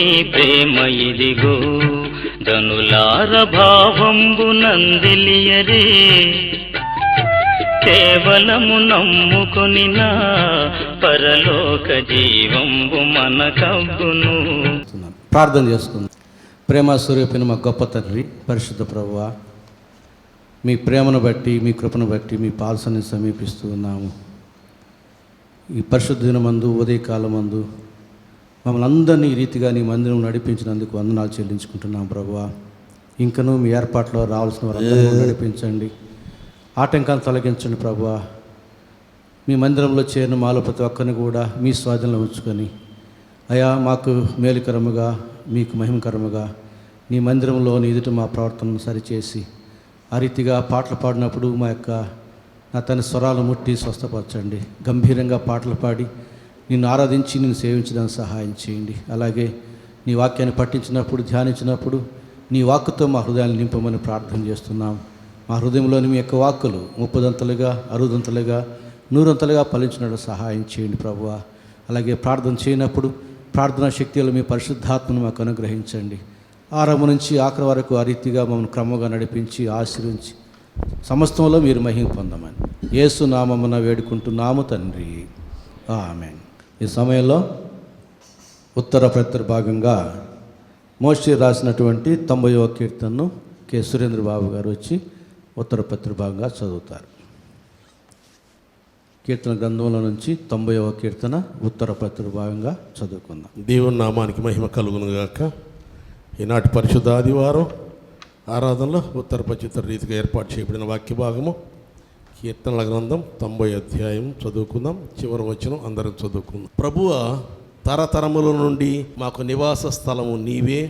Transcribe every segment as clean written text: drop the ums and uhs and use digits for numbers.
నీ ప్రేమ ఇదిగో ధనులార భావంబు నందిలియరే కేవలము నమ్ముకొని నా పరలోక జీవంబు మనకవ్వును. ప్రార్థన చేసుకుందాం. ప్రేమ స్వరూపిన మా గొప్ప తండ్రి, పరిశుద్ధ ప్రభువా, మీ ప్రేమను బట్టి, మీ కృపను బట్టి మీ పాల్సని సమీపిస్తూ ఉన్నాము. ఈ పరిశుద్ధ దినమందు, ఉదయకాలమందు మమ్మల్ని అందరినీ ఈ రీతిగా నీ మందిరం నడిపించినందుకు వందనాలు చెల్లించుకుంటున్నాం ప్రభువా. ఇంకనూ మీ ఏర్పాట్లో రావాల్సిన వారందరూ నడిపించండి, ఆటంకాన్ని తొలగించండి ప్రభువా. మీ మందిరంలో చేరిన మాలో ప్రతి ఒక్కరిని కూడా మీ స్వాధీనంలో ఉంచుకొని అయా మాకు మేలుకరముగా, మీకు మహిమకరముగా నీ మందిరంలో నీ ఎదుట మా ప్రవర్తనను సరిచేసి ఆ రీతిగా పాటలు పాడినప్పుడు మా యొక్క నా తన స్వరాలు ముట్టి స్వస్థపరచండి. గంభీరంగా పాటలు పాడి నిన్ను ఆరాధించి నిన్ను సేవించడానికి సహాయం చేయండి. అలాగే నీ వాక్యాన్ని పఠించినప్పుడు, ధ్యానించినప్పుడు నీ వాక్కుతో మా హృదయాన్ని నింపమని ప్రార్థన చేస్తున్నాం. మా హృదయంలోని మీ యొక్క వాక్కులు 30 60 100 ఫలించినట్టు సహాయం చేయండి ప్రభువా. అలాగే ప్రార్థన చేయనప్పుడు ప్రార్థనా శక్తిలో మీ పరిశుద్ధాత్మను మాకు అనుగ్రహించండి. ఆరంభం నుంచి ఆఖరి వరకు ఆ రీతిగా మమ్మల్ని క్రమంగా నడిపించి ఆశీర్వించి సమస్తంలో మీరు మహిమ పొందమని యేసు నామమున వేడుకుంటున్నాము తండ్రి, ఆమేన్. ఈ సమయంలో ఉత్తర ప్రత్యర్ భాగంగా మోషే రాసినటువంటి 90వ కీర్తనను కె సురేంద్ర బాబు గారు వచ్చి ఉత్తర ప్రత్యర్ భాగంగా చదువుతారు. కీర్తన గ్రంథంలో నుంచి 90వ కీర్తన ఉత్తర ప్రత్యర్ భాగంగా చదువుకుందాం. దేవుని నామానికి మహిమ కలుగును గాక. ఈనాటి పరిశుద్ధ ఆదివారం ఆరాధనలో ఉత్తర పచిత్ర రీతిగా ఏర్పాటు చేయబడిన వాక్య భాగము కీర్తనల గ్రంథం 90 అధ్యాయం చదువుకుందాం. చివరి వచనం అందరం చదువుకుందాం. ప్రభువా, తరతరముల నుండి మాకు నివాస స్థలము నీవే.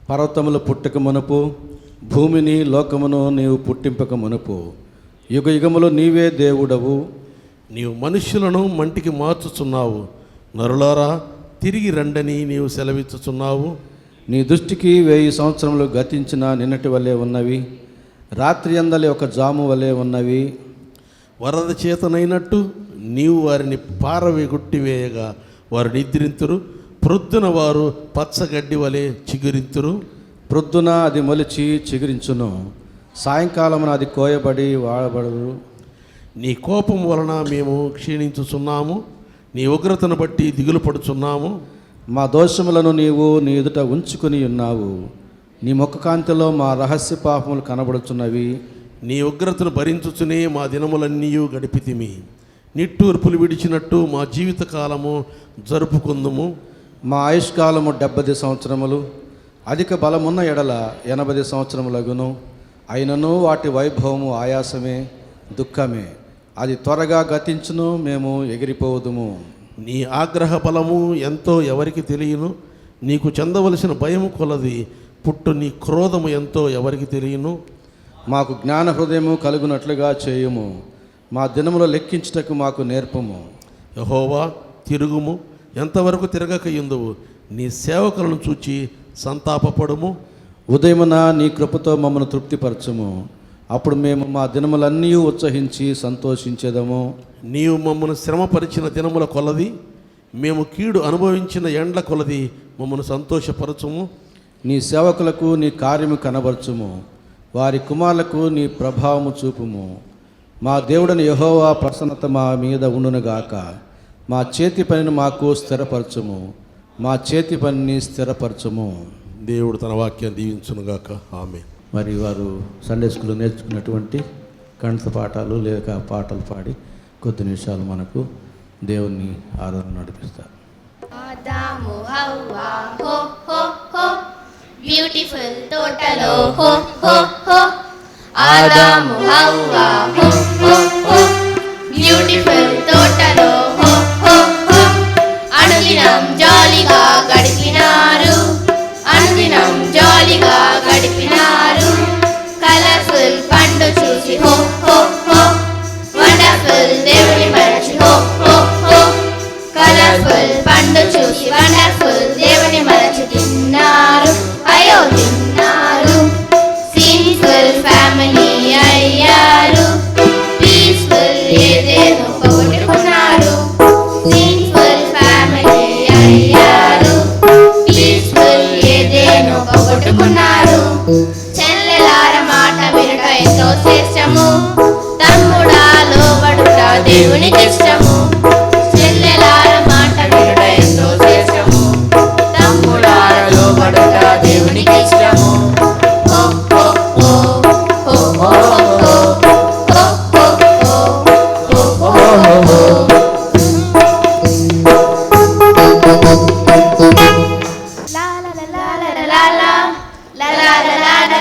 పర్వతములు పుట్టక మునుపు, భూమిని లోకమును నీవు పుట్టింపక మునుపు, యుగ యుగములు నీవే దేవుడవు. నీవు మనుష్యులను మంటికి మార్చుచున్నావు, నరులారా తిరిగి రండని నీవు సెలవిచ్చుచున్నావు. నీ దృష్టికి 1000 సంవత్సరములు గతించిన నిన్నటి వలె ఉన్నవి, రాత్రి అందలి ఒక జాము వలె ఉన్నవి. వరద చేతనైనట్టు నీవు వారిని పారవేగొట్టివేయగా వారు నిద్రింతురు. ప్రొద్దున వారు పచ్చగడ్డి వలె చిగురింతురు. ప్రొద్దున అది మొలిచి చిగురించును, సాయంకాలమున అది కోయబడి వాడబడరు. నీ కోపం వలన మేము క్షీణించుచున్నాము, నీ ఉగ్రతను బట్టి దిగులు పడుచున్నాము. మా దోషములను నీవు నీ ఎదుట ఉంచుకొని ఉన్నావు, నీ ముఖకాంతిలో మా రహస్య పాపములు కనబడుచున్నవి. నీ ఉగ్రతను భరించుచునే మా దినములన్నీ గడిపితిమి. నిట్టూర్పులు విడిచినట్టు మా జీవితకాలము జరుపుకుందుము. మా ఆయుష్కాలము 70 సంవత్సరములు, అధిక బలమున్న ఎడల 80 సంవత్సరములగును. అయినను వాటి వైభవము ఆయాసమే, దుఃఖమే. అది త్వరగా గతించును, మేము ఎగిరిపోదుము. నీ ఆగ్రహ బలము ఎంతో ఎవరికి తెలియను, నీకు చెందవలసిన భయము కొలది పుట్టు నీ క్రోధము ఎంతో ఎవరికి తెలియను. మాకు జ్ఞాన హృదయము కలుగునట్లుగా చేయుము, మా దినములో లెక్కించుటకు మాకు నేర్పము. యెహోవా, తిరుగుము, ఎంతవరకు తిరగక యుందువు. నీ సేవకులను చూచి సంతాపపడుము. ఉదయమున నీ కృపతో మమ్మను తృప్తిపరచుము, అప్పుడు మేము మా దినములన్నీ ఉత్సహించి సంతోషించేదము. నీవు మమ్మను శ్రమపరిచిన దినముల కొలది, మేము కీడు అనుభవించిన ఎండ్ల కొలది మమ్మను సంతోషపరచుము. నీ సేవకులకు నీ కార్యము కనబరచుము, వారి కుమారులకు నీ ప్రభావము చూపుము. మా దేవుడని యెహోవా ప్రసన్నత మా మీద ఉండునుగాక. మా చేతి పనిని మాకు స్థిరపరచుము, మా చేతి పనిని స్థిరపరచుము. దేవుడు తన వాక్యాన్ని దీవించునుగాక. ఆమేన్. మరి వారు సండే స్కూల్లో నేర్చుకున్నటువంటి కంఠ పాఠాలు లేక పాటలు పాడి కొద్ది నిమిషాలు మనకు దేవుని ఆరాధన నడిపిస్తారు. ఆదాము హవ్వ హో హో హో, బ్యూటిఫుల్ తోటలో హో హో హో. ఆదాము హవ్వ హో హో హో, బ్యూటిఫుల్ తోటలో హో హో హో. అనుదినం జాలీగా గడిపినారు, అనుదినం జాలీగా గడిపినారు. కలర్ఫుల్ పండు చూసి హో హో హో, వండర్ఫుల్ దేవుని మరచి హో హో హో. కలర్ఫుల్ పండు చూసి వండర్ఫుల్ దేవుని మరచి తిన్నారు, అయ్యో తిన్నారు. సింపుల్ ఫ్యామిలీ అయ్యారు, పీస్ఫుల్ ఏదేదో పోగొట్టుకున్నారు. సింపుల్ ఫ్యామిలీ అయ్యారు, పీస్ఫుల్ చెల్లెలార మాట వినుట ఎంతో శ్రేష్టము, తమ్ముడా లోబడుట దేవునికి ఇష్టము. చెల్లెలార మాట వినుట ఎంతో శ్రేష్టము, తమ్ముడా లోబడుట దేవునికి ఇష్టము. ఓ ఓ ఓ ఓ ఓ ఓ ఓ ఓ ఓ ఓ. La la la la la la la la la la la la la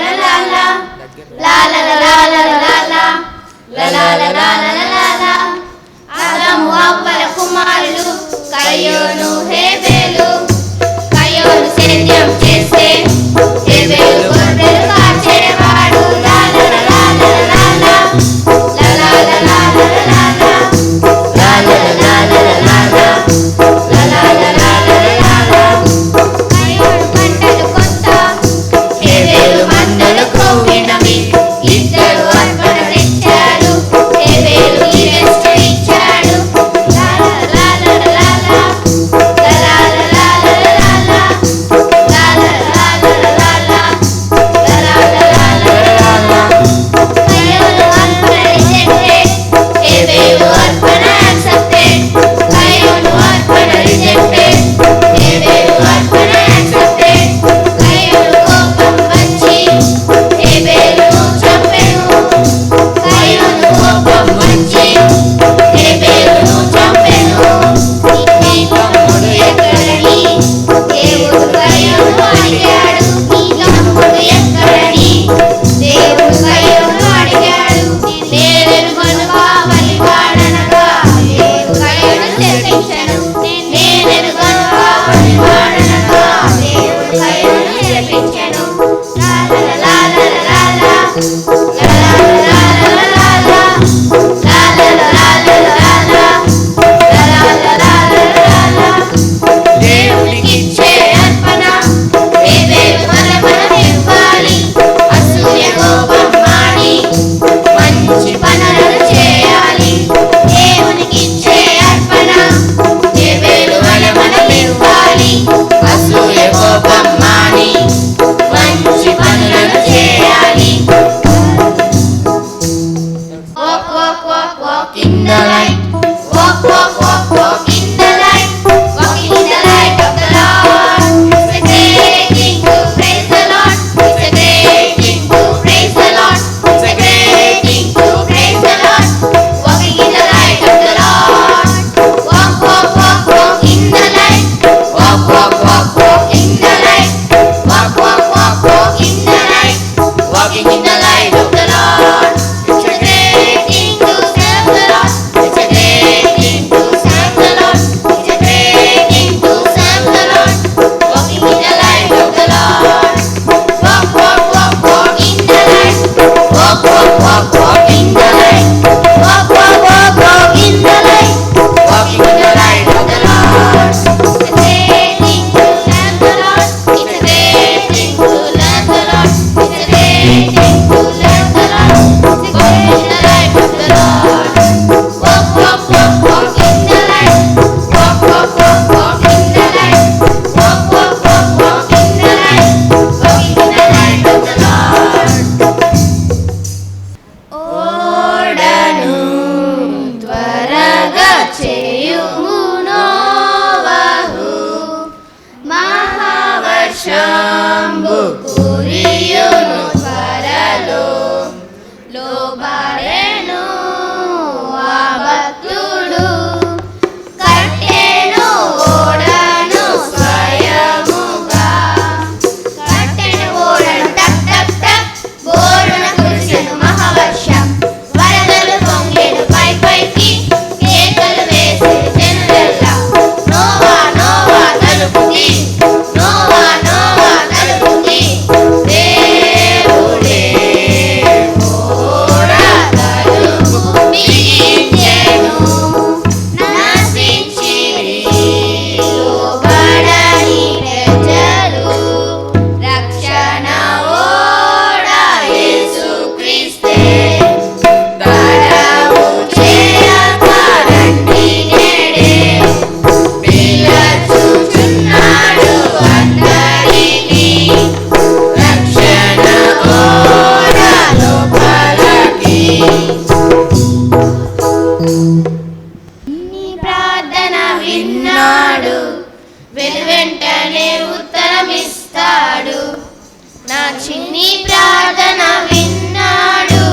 చిన్ని ప్రార్థన విన్నాడు,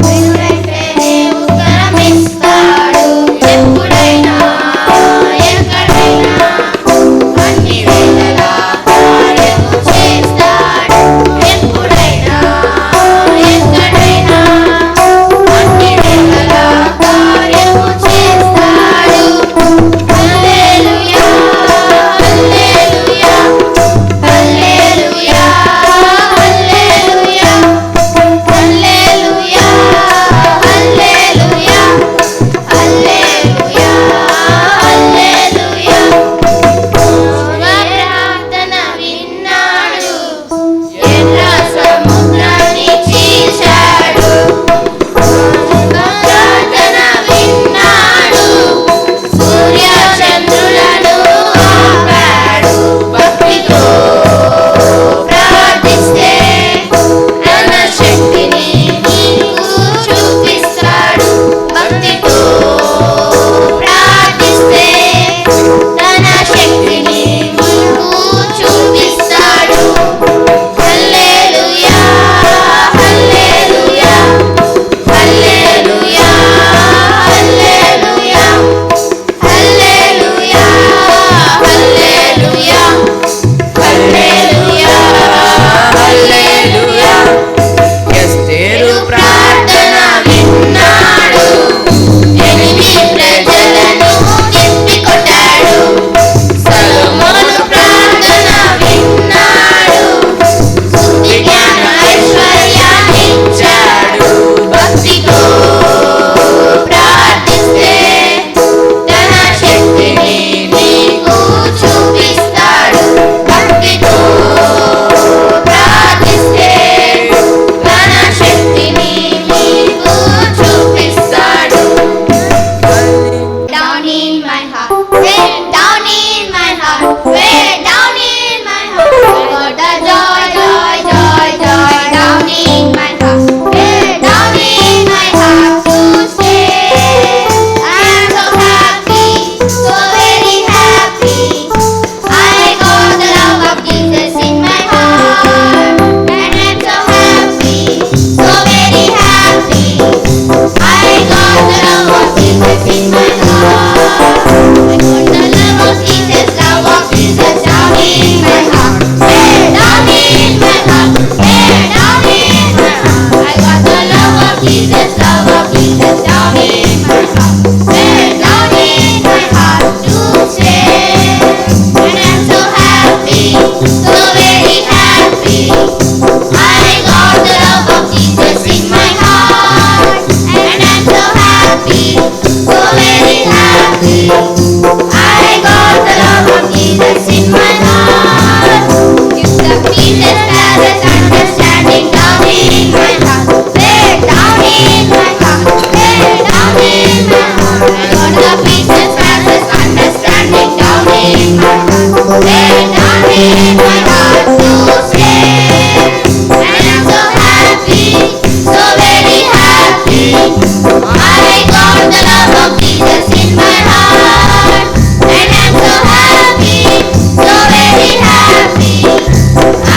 వెంటనే ఉత్తరమిస్తాడు. ఎప్పుడైనా ఎక్కడైనా అన్ని వేళలా కార్యము చేస్తాడు. ఎప్పుడైనా ఎక్కడైనా అన్ని వేళలా కార్యము చేస్తాడు. హల్లెలూయా హల్లెలూయా హల్లెలూయా హల్లెలూయా హల్లెలూయా హల్లెలూయా హల్లెలూయా హల్లెలూయా. నా ప్రార్థన విన్నాడు, ఎర్ర సముద్రాన్ని చీల్చాడు. నా ప్రార్థన విన్నాడు, సూర్య చంద్రులను ఆపాడు. భక్తితో ప్రార్థిస్తే తన శక్తిని నీకు చూపిస్తాడు. భక్తితో ప్రార్థిస్తే తన శక్తిని నీకు చూపిస్తాడు. హల్లెలూయా హల్లెలూయా హల్లెలూయా హల్లెలూయా హల్లెలూయా హల్లెలూయా హల్లెలూయా హల్లెలూయా. ఎస్తేరు ప్రార్థన విన్నాడు, ఎనిమిది ప్రజలను తిప్పికొట్టాడు. సొలొమోను ప్రార్థన విన్నాడు, స్తుతి జ్ఞాన ఐశ్వర్యాన్నిచ్చాడు. భక్తితో ప్రార్థిస్తే తన శక్తిని నీకు చూపిస్తాడు. భక్తితో ప్రార్థిస్తే తన శక్తిని నీకు చూపిస్తాడు. Down in my heart, way down in my heart, way down in my heart, I got the joy, joy, joy, joy down in my heart, way down in my heart to stay. I'm so happy, so very happy. I got the love of Jesus in my heart, and I'm so happy, so very happy. I got the love of Jesus in my heart. I got the love of Jesus down in my heart, way down in my heart, way down in my heart. I got the love of Jesus down in my heart, way down in my heart to stay. And I'm so happy, so very happy. I got the love of Jesus in my heart, and I'm so happy, so very happy. I got the love of Jesus in my heart. Give the pieces that is understanding down in my heart, way down in my heart, way down in my heart. I got the pieces that is understanding down in my heart, way down in my heart to stay. And I'm so happy, so very happy. I got the love of Jesus in my heart, and I'm so happy, so very happy. I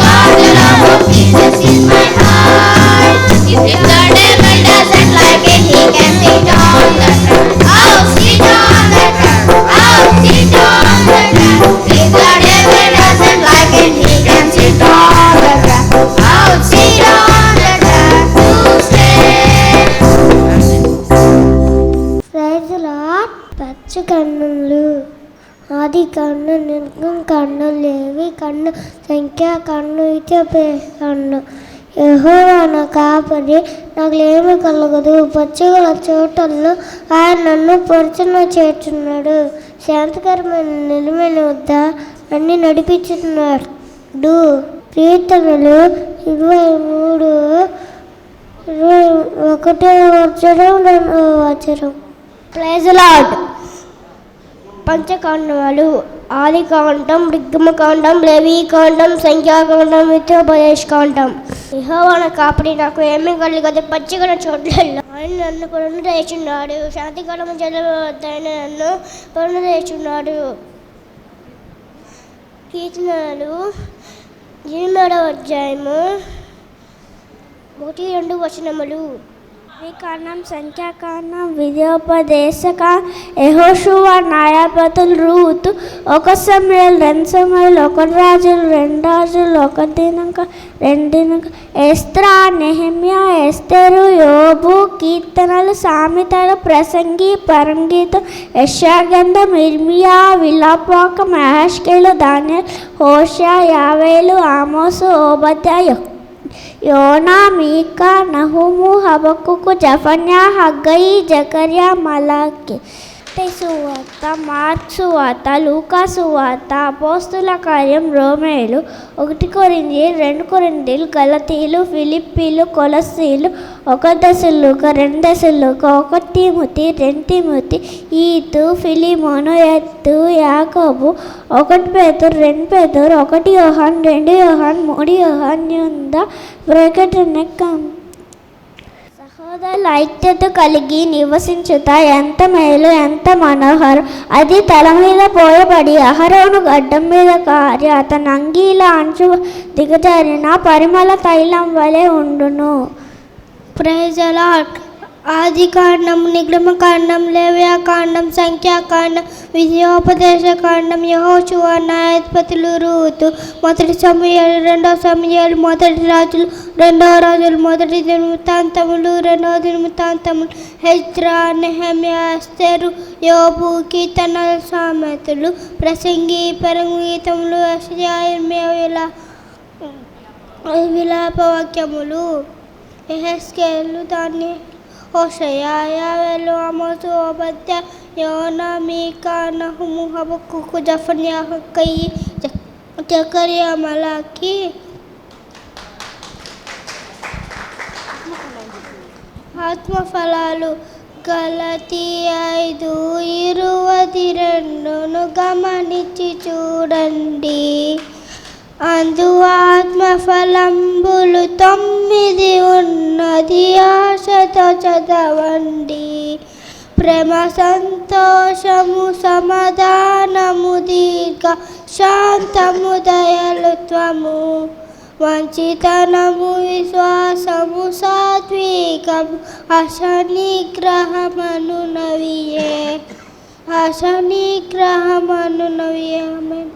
got the love of Jesus in my heart. If the devil doesn't like it, he can sit on the ground. Oh, sit on the ground. Oh, sit on the ground. If the devil doesn't like it, he can sit on the ground. Oh, sit on the ground to stay. Praise lord. పచ్చ కన్నులు, ఆది కన్ను, నిర్గం కన్ను, లేవి కన్ను, సంఖ్యా కన్ను, Ethiopia కన్ను. యెహోవా నా కాపరి, నాకు ఏమి కలగదు. పచ్చగల చోటల్లో ఆయన నన్ను పొరచన చేర్చున్నాడు. శాంతికరమైన నిలువైన వద్ద నన్ను నడిపించున్నాడు. కీర్తనలు 23:21 ప్రైజ్ లార్డ్. పంచకాండములు, ఆదికాండం, రిగ్గమకాండం, లేవీకాండం, సంఖ్యాకాండం, ఇథియోపియాకాండం. యెహోవా నా కాపరి, నాకు ఏమీ కలగదు. పచ్చిగల చోట్లలో ఆయన నన్ను కొనుదేచున్నాడు. శాంతికరమైన జలం వద్ద ఆయన నన్ను కొనుదేచున్నాడు. కీర్తనలు 17వ అధ్యాయము 1-2 వచనములు. కారణం సంఖ్యాకారణం విద్యోపదేశక యెహోషువ న్యాయాధిపతులు రూతు 1 సమూయేలు 2 సమూయేలు 1 రాజులు 2 రాజులు 1 దినక 2 దినక ఎస్త్రా నెహెమ్యా ఎస్తేరు యోబు కీర్తనలు సామెతలు ప్రసంగి పరంగీతం యెషయా ఇర్మియా విలాపవాక్యం యెహెజ్కేలు దానియేలు హోషేయ యావేలు ఆమోసు ఓబద్యా యోనా మీకా నహుము హబక్కుకు జఫన్యా హగ్గయి జకర్యా మలాకి. సువార్త, మార్క్ సువార్త, లూకా సువార్త, అపోస్తుల కార్యం, రోమేలు, 1 కొరింథీయులు, 2 కొరింథీయులు, గలతీయులు, ఫిలిప్పీలు, కొలస్సీలు, 1 దశలోక, 2 దశలోక, 1 తిమోతి, 2 తిమోతి, ఈతు, ఫిలిమోను, ఎత్తు, యాకోబు, 1 పేతురు, 2 పేతురు, 1 యోహాను, 2 యోహాను, 3 యోహాను, యూదా, ప్రకటన. సహోదరుల ఐక్యత కలిగి నివసించుట ఎంత మేలు, ఎంత మనోహరం. అది తల మీద పోయబడి అహరోను గడ్డం మీద కారి అతని అంగీల అంచు దిగజారిన పరిమళ తైలం వలె ఉండును. Praise the lord. ఆదికాండం, నిర్గమకాండం, లేవ్యకాండం, సంఖ్యాకాండం, విద్యోపదేశకాండం, యెహోషువ న్యాయాధిపతులు రూతు, 1 సమూయేలు 2 సమూయేలు, 1 రాజులు 2 రాజులు, 1 దినవృత్తాంతములు 2 దినవృత్తాంతములు, ఎజ్రా నెహెమ్యా ఎస్తేరు యోబు కీర్తనలు సామెతలు ప్రసంగి పరంగీతములు యెషయా ఇర్మియా విలాపవాక్యములు యెహెజ్కేలు దానియేలు హోషేయ యావేలు ఆమోసు ఓబద్యా యోనా మీకా నహుము హబక్కుకు జఫన్యా హగ్గయి జకర్యా మలాకి. ఆత్మఫలాలు గలతీ 5:22 గమనించి చూడండి. అందు ఆత్మఫలంబులు 9 ఉన్నది, ఆశతో చదవండి. ప్రేమ, సంతోషము, సమాధానము, దీర్ఘ శాంతము, దయాళుత్వము, మంచితనము, విశ్వాసము, సాత్వికము, అశనిగ్రహమనునవియే. ఆమెన్.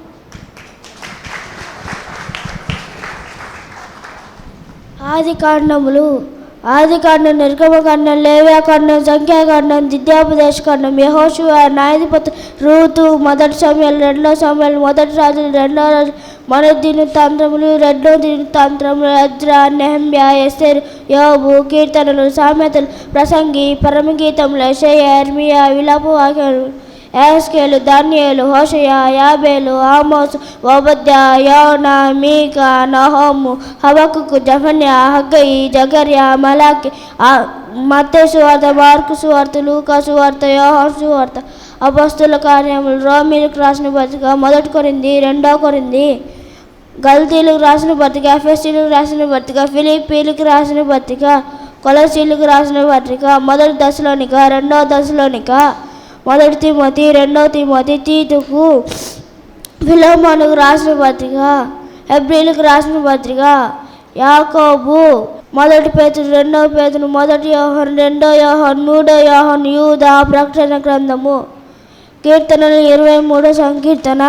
ఆదికాండం, నిర్గమకాండం, లేవ్యకాండం, సంఖ్యాకాండం, విద్యోపదేశకాండం, యెహోషువ న్యాయాధిపతులు రూతు, 1 సమూయేలు 2 సమూయేలు, 1 రాజులు 2 రాజులు, 1 దినవృత్తాంతములు 2 దినవృత్తాంతములు, ఎజ్రా నెహెమ్యా ఎస్తేరు యోబు కీర్తనలు సామెతలు ప్రసంగి పరమగీతములు యెషయా ఇర్మియా విలాపవాక్యములు యెహెజ్కేలు దానియేలు హోషేయ యాబేలు ఆమోసు ఓబద్యా యోనా మీకా నహూము హబక్కుకు జఫన్యా హగ్గయి జకర్యా మలాకి. మత్తయి సువార్త, మార్కు సువార్త, లూకా సువార్త, యోహాను సువార్త, అపోస్తుల కార్యములు, రోమీయులకు రాసిన పత్రిక, 1 కొరింథీ, 2 కొరింథీ, గలతీయులకు రాసిన పత్రిక, ఎఫెసీయులకు రాసిన పత్రిక, ఫిలిప్పీలకు రాసిన పత్రిక, కొలస్సీయులకు రాసిన పత్రిక, 1 దశలోనిక, 2 దశలోనిక, 1 తిమోతి, 2 తిమోతి, తీతుకు, ఫిలెమోనుకు రాసిన పత్రిక, హెబ్రీయులకు రాసిన పత్రిక, యాకోబు, 1 పేతురు, 2 పేతురు, 1 యోహాను, 2 యోహాను, 3 యోహాను, యూదా, ప్రకటన గ్రంథము. కీర్తనలు 23 సంకీర్తన.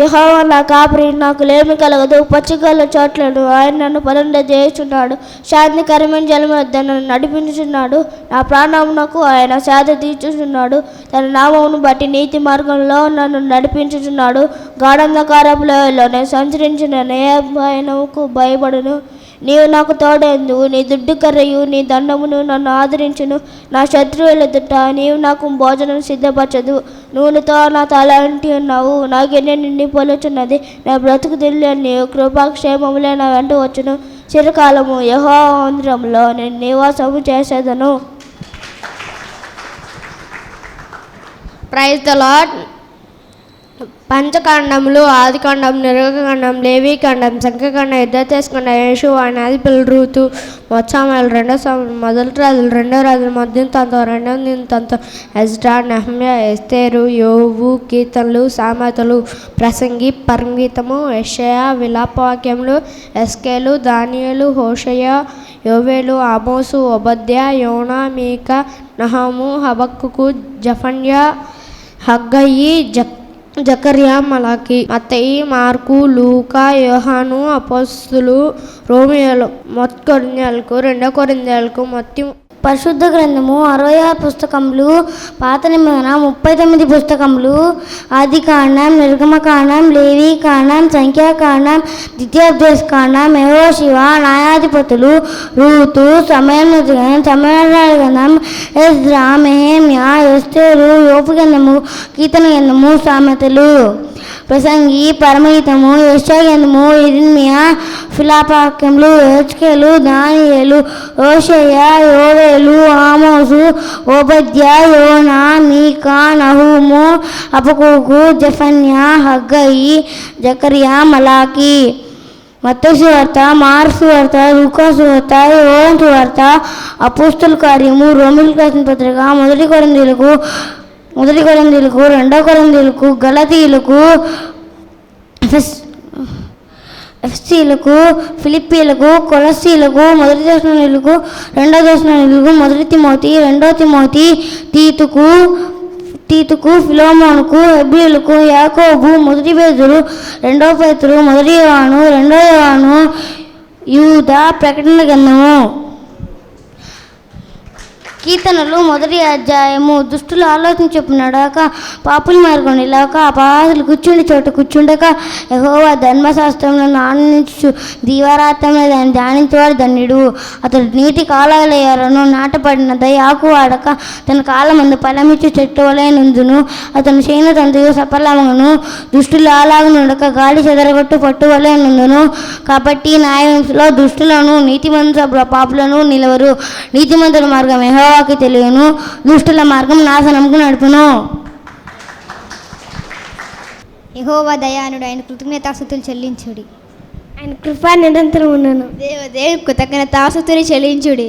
యెహోవా నా కాపరి, నాకు లేమి కలగదు. పచ్చికల చోట్లను ఆయన నన్ను పదండ చేయుచున్నాడు. శాంతికరమైన జలము వద్ద నన్ను నడిపించుచున్నాడు. నా ప్రాణమునకు ఆయన సేద తీర్చుచున్నాడు. తన నామమును బట్టి నీతి మార్గంలో నన్ను నడిపించుచున్నాడు. గాఢంధకారపు లోయలో నేను సంచరించిన ఏ భయముకు భయపడును. నీవు నాకు తోడేందువు. నీ దుడ్డు కర్రయు నీ దండమును నన్ను ఆదరించును. నా శత్రువుల ఎదుట నీవు నాకు భోజనం సిద్ధపరచదు. నూనెతో నా తల అంటి ఉన్నావు. నా గిన్నె నిండి పొలుచున్నది. నా బ్రతుకు దిల్లని కృపాక్షేమములే నా వెంట వచ్చును. చిరకాలము యెహోవా మందిరములో నేను నివాసము చేసేదను. Praise the lord. పంచకాండములు ఆదికాండం, నిర్గకాండం, లేవీకాండం, సంఖ్యాకాండం, యుద్ధతేశకాండం, యేషువ, నాదిపిల్, రూతు, మొత్సామాలు, 2 సాముయేలు, మొదటి రాజులు, 2 రాజులు, మొదటితంతం, 2 దినవృత్తాంతం, ఎజ్రా, నెహమ్యా, ఎస్తేరు, యోబు, కీర్తనలు, సామెతలు, ప్రసంగి, పరంగీతము, యెషయా, విలాపవాక్యములు, ఎస్కేలు, దానియేలు, హోషేయ, యోవేలు, ఆమోసు, ఓబద్యా, యోనా, మీకా, నహము, హబక్కుకు, జఫన్యా, హగ్గయి, జకర్యా, మలాకి, మత్తయి, మార్కు, లూకా, యోహాను, అపోస్తలులు, రోమియోలు, కొరింథీయులకు, 2 కొరింథీయులకు, మత్తయి. పరిశుద్ధ గ్రంథము 66 పుస్తకములు, పాత నిబంధన 39 పుస్తకములు, ఆదికాండం, నిర్గమకాండం, లేవీకాండం, సంఖ్యాకాండం, ద్వితీయోపదేశకాండం, యెహోషువ, న్యాయాధిపతులు, రూతు, సమయముల గ్రంథం, ఎజ్రా, నెహెమ్యా, ఎస్తేరు, యోబు గ్రంథము, కీర్తన గ్రంథము, సామెతలు, ప్రసంగి, పరమగీతము, యెషయా గ్రంథము, ఇర్మియా, విలాపవాక్యములు, ఎస్కేలు, దానియేలు, హోషేయ, యోవేలు, ఆమోసు, ఓబద్యా, యోనా, మీకా, నహూము, హబక్కుకు, జెఫన్యా, హగ్గయి, జకర్యా, మలాకి. మత్తయి సువార్త, మార్కు సువార్త, లూకా సువార్త, యోహాను సువార్త, అపోస్తలుల కార్యము, రోమీయులకు రాసిన పత్రిక, 1 కొరింథీయులకు, 2 కొరింథీయులకు, గలతీయులకు, ఎఫెసీయులకు, ఫిలిప్పీయులకు, కొలస్సీయులకు, 1 దశలోనికీయులకు, 2 దశలోనికీయులకు, 1 తిమోతి, 2 తిమోతి, తీతుకు, ఫిలోమోనుకు, హెబ్రీయులకు, యాకోబు, 1 పేతురు, 2 పేతురు, 1 యోహాను, 2 యోహాను, యూదా, ప్రకటన గ్రంథము. కీర్తనలు 1 అధ్యాయము. దుష్టులు ఆలోచన చొప్పున నడవక, పాపుల మార్గం నిలవక, అపవాదులు కూర్చుండి చోట కూర్చుండక, యెహోవా ధర్మశాస్త్రములను ఆనందించు దీవారాత్రమున దాన్ని ధ్యానించేవాడు ధన్యుడు. అతడు నీటి కాలువలను నాటబడిన ఆకు వాడక, తన కాలమందు ఫలమిచ్చు చెట్టు వలె నుండును. అతను చేను తంతువు సఫలమగును. దుష్టులు అలాగు నుండక, గాలి చెదరగొట్టు పట్టు వలె నుండును. కాబట్టి న్యాయవింశలో దుష్టులను, నీతిమంతుల పాపులను నిలవరు. నీతిమంతుల మార్గం యెహోవాకి తెలియను, దుష్టుల మార్గం నాశనముకు నడుపును. యెహోవా దయాళుడు, ఆయన కృతజ్ఞతాస్తుతులు చెల్లించుడి. ఆయన కృప నిరంతరం ఉన్నను. దేవదేవుడు కృతజ్ఞతాస్తుతులు చెల్లించుడి.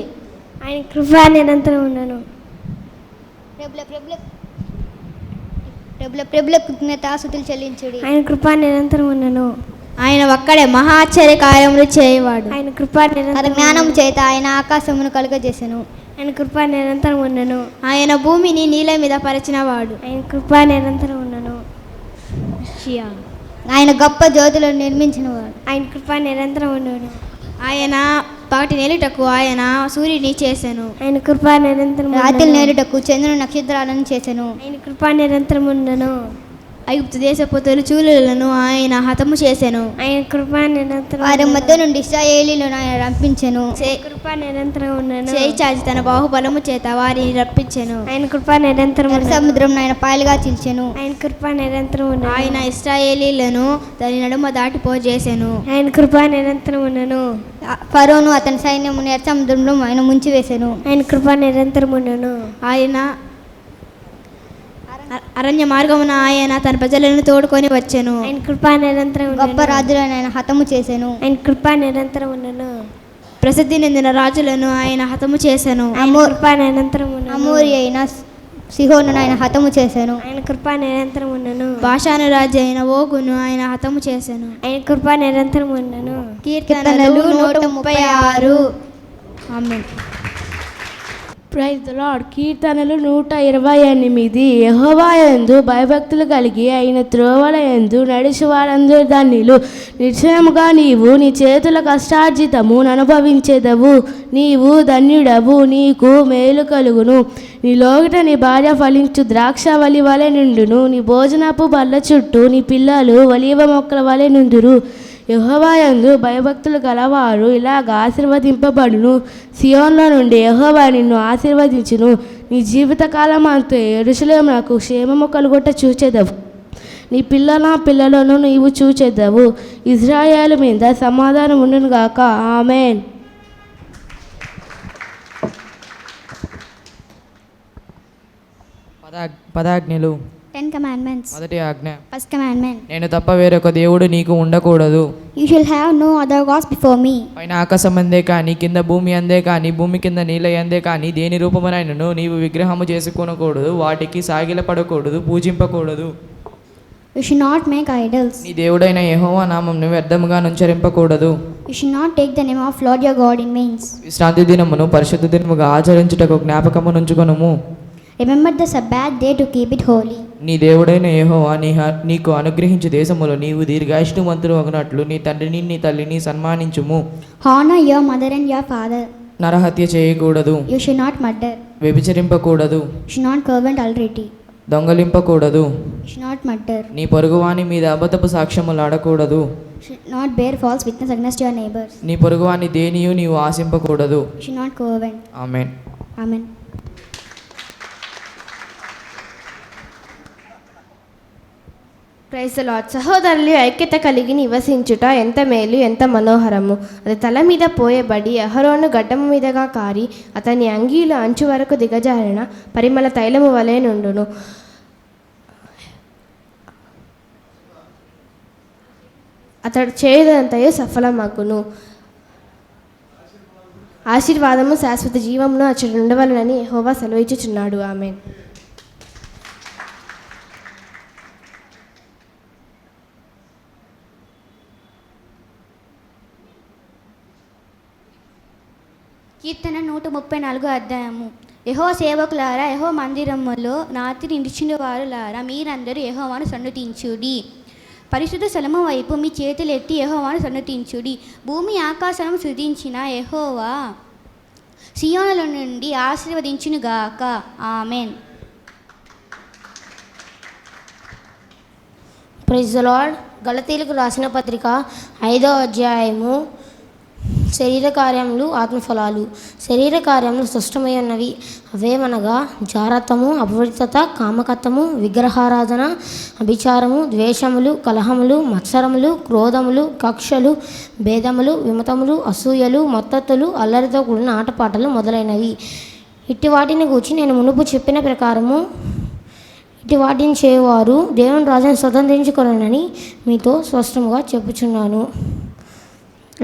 ఆయన కృప నిరంతరం ఉన్నను. ప్రభుల కృతజ్ఞతాస్తుతులు చెల్లించుడి. ఆయన కృప నిరంతరం ఉన్నను. ఆయన ఒక్కడే మహా ఆశ్చర్య కార్యములు చేయవాడు. ఆయన కృప నిరంతరం జ్ఞానం చేత ఆయన ఆకాశమును కలుగజేసెను. ఆయన కృప నిరంతరం ఉన్నను. ఆయన భూమిని నీళ్ళ మీద పరిచినవాడు. ఆయన కృప నిరంతరం ఉన్నను. ఆయన గొప్ప జ్యోతులను నిర్మించినవాడు. ఆయన కృప నిరంతరం ఉన్నను. ఆయన పగటి నేలుటకు ఆయన సూర్యుని చేసెను. ఆయన కృప నిరంతరం రాత్రి నేలుటకు చంద్రుని నక్షత్రాలను చేసెను. ఆయన కృప నిరంతరం ఉన్నను. ఐగుప్తు దేశపు తొలిచూలులను ఆయన హతము చేసెను. ఆయన కృప నిరంతరం వారి మధ్య నుండి ఇశ్రాయేలీయులను ఆయన రప్పించెను. కృప నిరంతరం ఉన్నను. చేయి చాచి తన బాహుబలము చేత వారిని రప్పించెను. ఆయన కృప నిరంతరం సముద్రం ఆయన పాయలుగా చీల్చెను. ఆయన కృప నిరంతరం ఉన్నను. ఆయన ఇశ్రాయేలీయులను దాని నడుమ దాటిపోజేసెను. ఆయన కృప నిరంతరం ఉన్నను. ఫరోను అతని సైన్యమును ఎర్ర సముద్రంలో ఆయన ముంచివేసెను. ఆయన కృప నిరంతరం ఉన్నను. ఆయన అరణ్య మార్గమున ఆయన తన ప్రజలను తోడుకొని వచ్చెను. ఆయన కృప నిరంతరం గొప్ప రాజులను ఆయన హతము చేసెను. ఆయన కృప నిరంతరం ఉన్నను. ప్రసిద్ధి చెందిన రాజులను ఆయన హతము చేసెను. కృప నిరంతరం ఉన్నను. అమోరి అయిన సిహోనును ఆయన హతము చేసెను. ఆయన కృప నిరంతరం ఉన్నను. బాషాను రాజు అయిన ఓగును ఆయన హతము చేసెను. ఆయన కృప నిరంతరం ఉన్నను. కీర్తనలు 136. ఆమేన్. Praise the lord. కీర్తనలు 128. యెహోవా యందు భయభక్తులు కలిగి ఆయన త్రోవల యందు నడిచేవారందరూ ధన్యులు. నిశ్చయముగా నీవు నీ చేతుల కష్టార్జితమును అనుభవించెదవు. నీవు ధన్యుడవు, నీకు మేలు కలుగును. నీ లోగిట నీ భార్య ఫలించు ద్రాక్షవల్లి వలె నుండును. నీ భోజనపు బల్ల చుట్టూ నీ పిల్లలు ఒలీవ మొక్కల వలె నుందురు. యెహోవా యందు భయభక్తులు గలవారు ఇలాగ ఆశీర్వదింపబడును. సియోన్లో నుండి యెహోవా నిన్ను ఆశీర్వదించును. నీ జీవితకాలం అంతా యెరూషలేమునకు క్షేమము కలుగుట చూచెదవు. నీ పిల్లలను నీవు చూచెదవు. ఇశ్రాయేలు మీద సమాధానం ఉండును గాక. ఆమేన్. పదాజ్ఞలు. 10 commandments. మొదటి ఆజ్ఞ, First commandment. నేను తప్ప వేరొక దేవుడు నీకు ఉండకూడదు. You shall have no other gods before me. పైన ఆకాశం అందే కానీ కింద భూమి అందే కానీ భూమి కింద నీళ్ళ అందే కానీ దేని రూపమునైనను నీవు విగ్రహము చేసుకొనకూడదు, వాటికి సాగిలపడకూడదు, పూజింపకూడదు. You should not make idols. నీ దేవుడైన యెహోవా నామమును వ్యర్థముగా నుంచరింపకూడదు. You should not take the name of Lord your God in vain. విశ్రాంతి దినమును పరిశుద్ధ దినముగా ఆచరించుటకు జ్ఞాపకము నుంచుకొనుము. Remember the Sabbath day to keep it holy. నీ దేవుడైన యెహోవా నీకు అనుగ్రహించు దేశములో నీవు దీర్ఘాయుష్మంతుడు అగునట్లు నీ తండ్రిని నీ తల్లిని సన్మానించుము. Honor your mother and your father. నరహత్య చేయకూడదు. You should not murder. వ్యభిచరింపకూడదు. You should not covet adultery. దొంగలింపకూడదు. You should not murder. నీ పొరుగువాని మీద అబద్ధపు సాక్ష్యములు ఆడకూడదు. You should not bear false witness against your neighbors. నీ పొరుగువాని దేనియు నీవు ఆశింపకూడదు. You should not covet. ఆమేన్. Amen. Praise the lord. సహోదరులు ఐక్యత కలిగి నివసించుట ఎంత మేలు, ఎంత మనోహరము. అది తల మీద పోయబడి అహరోను గడ్డము మీదగా కారి అతని అంగీలు అంచు వరకు దిగజారిన పరిమళ తైలము వలె నుండును. అతడు చేయదంతయు సఫలమగును. ఆశీర్వాదము శాశ్వత జీవమును అతడు ఉండవలనని యెహోవా సెలవిచ్చుచున్నాడు. ఆమేన్. కీర్తన 134 అధ్యాయము. యెహో సేవకులారా, యెహో మందిరములో రాత్రి నిలిచిన వారులారా, మీరందరూ యెహోవాను సన్నుతించుడి. పరిశుద్ధ స్థలము వైపు మీ చేతులెత్తి యెహోవాను సన్నుతించుడి. భూమి ఆకాశము సృజించిన యెహోవా సియోనుల నుండి ఆశీర్వదించునుగాక. ఆమేన్. Praise the lord. గలతీలకు రాసిన పత్రిక 5వ అధ్యాయము. శరీర కార్యములు ఆత్మఫలాలు. శరీర కార్యములు స్పష్టమై ఉన్నవి. అవేమనగా జారత్వము, అపవిత్రత, కామకత్వము, విగ్రహారాధన, అభిచారము, ద్వేషములు, కలహములు, మత్సరములు, క్రోధములు, కక్షలు, భేదములు, విమతములు, అసూయలు, మత్తతులు, అల్లరితో కూడిన ఆటపాటలు మొదలైనవి. ఇట్టి వాటిని గూర్చి నేను మునుపు చెప్పిన ప్రకారము ఇట్టి వాటిని చేయవారు దేవుని రాజ్యాన్ని స్వతంత్రించుకొనని మీతో స్పష్టముగా చెప్పుచున్నాను.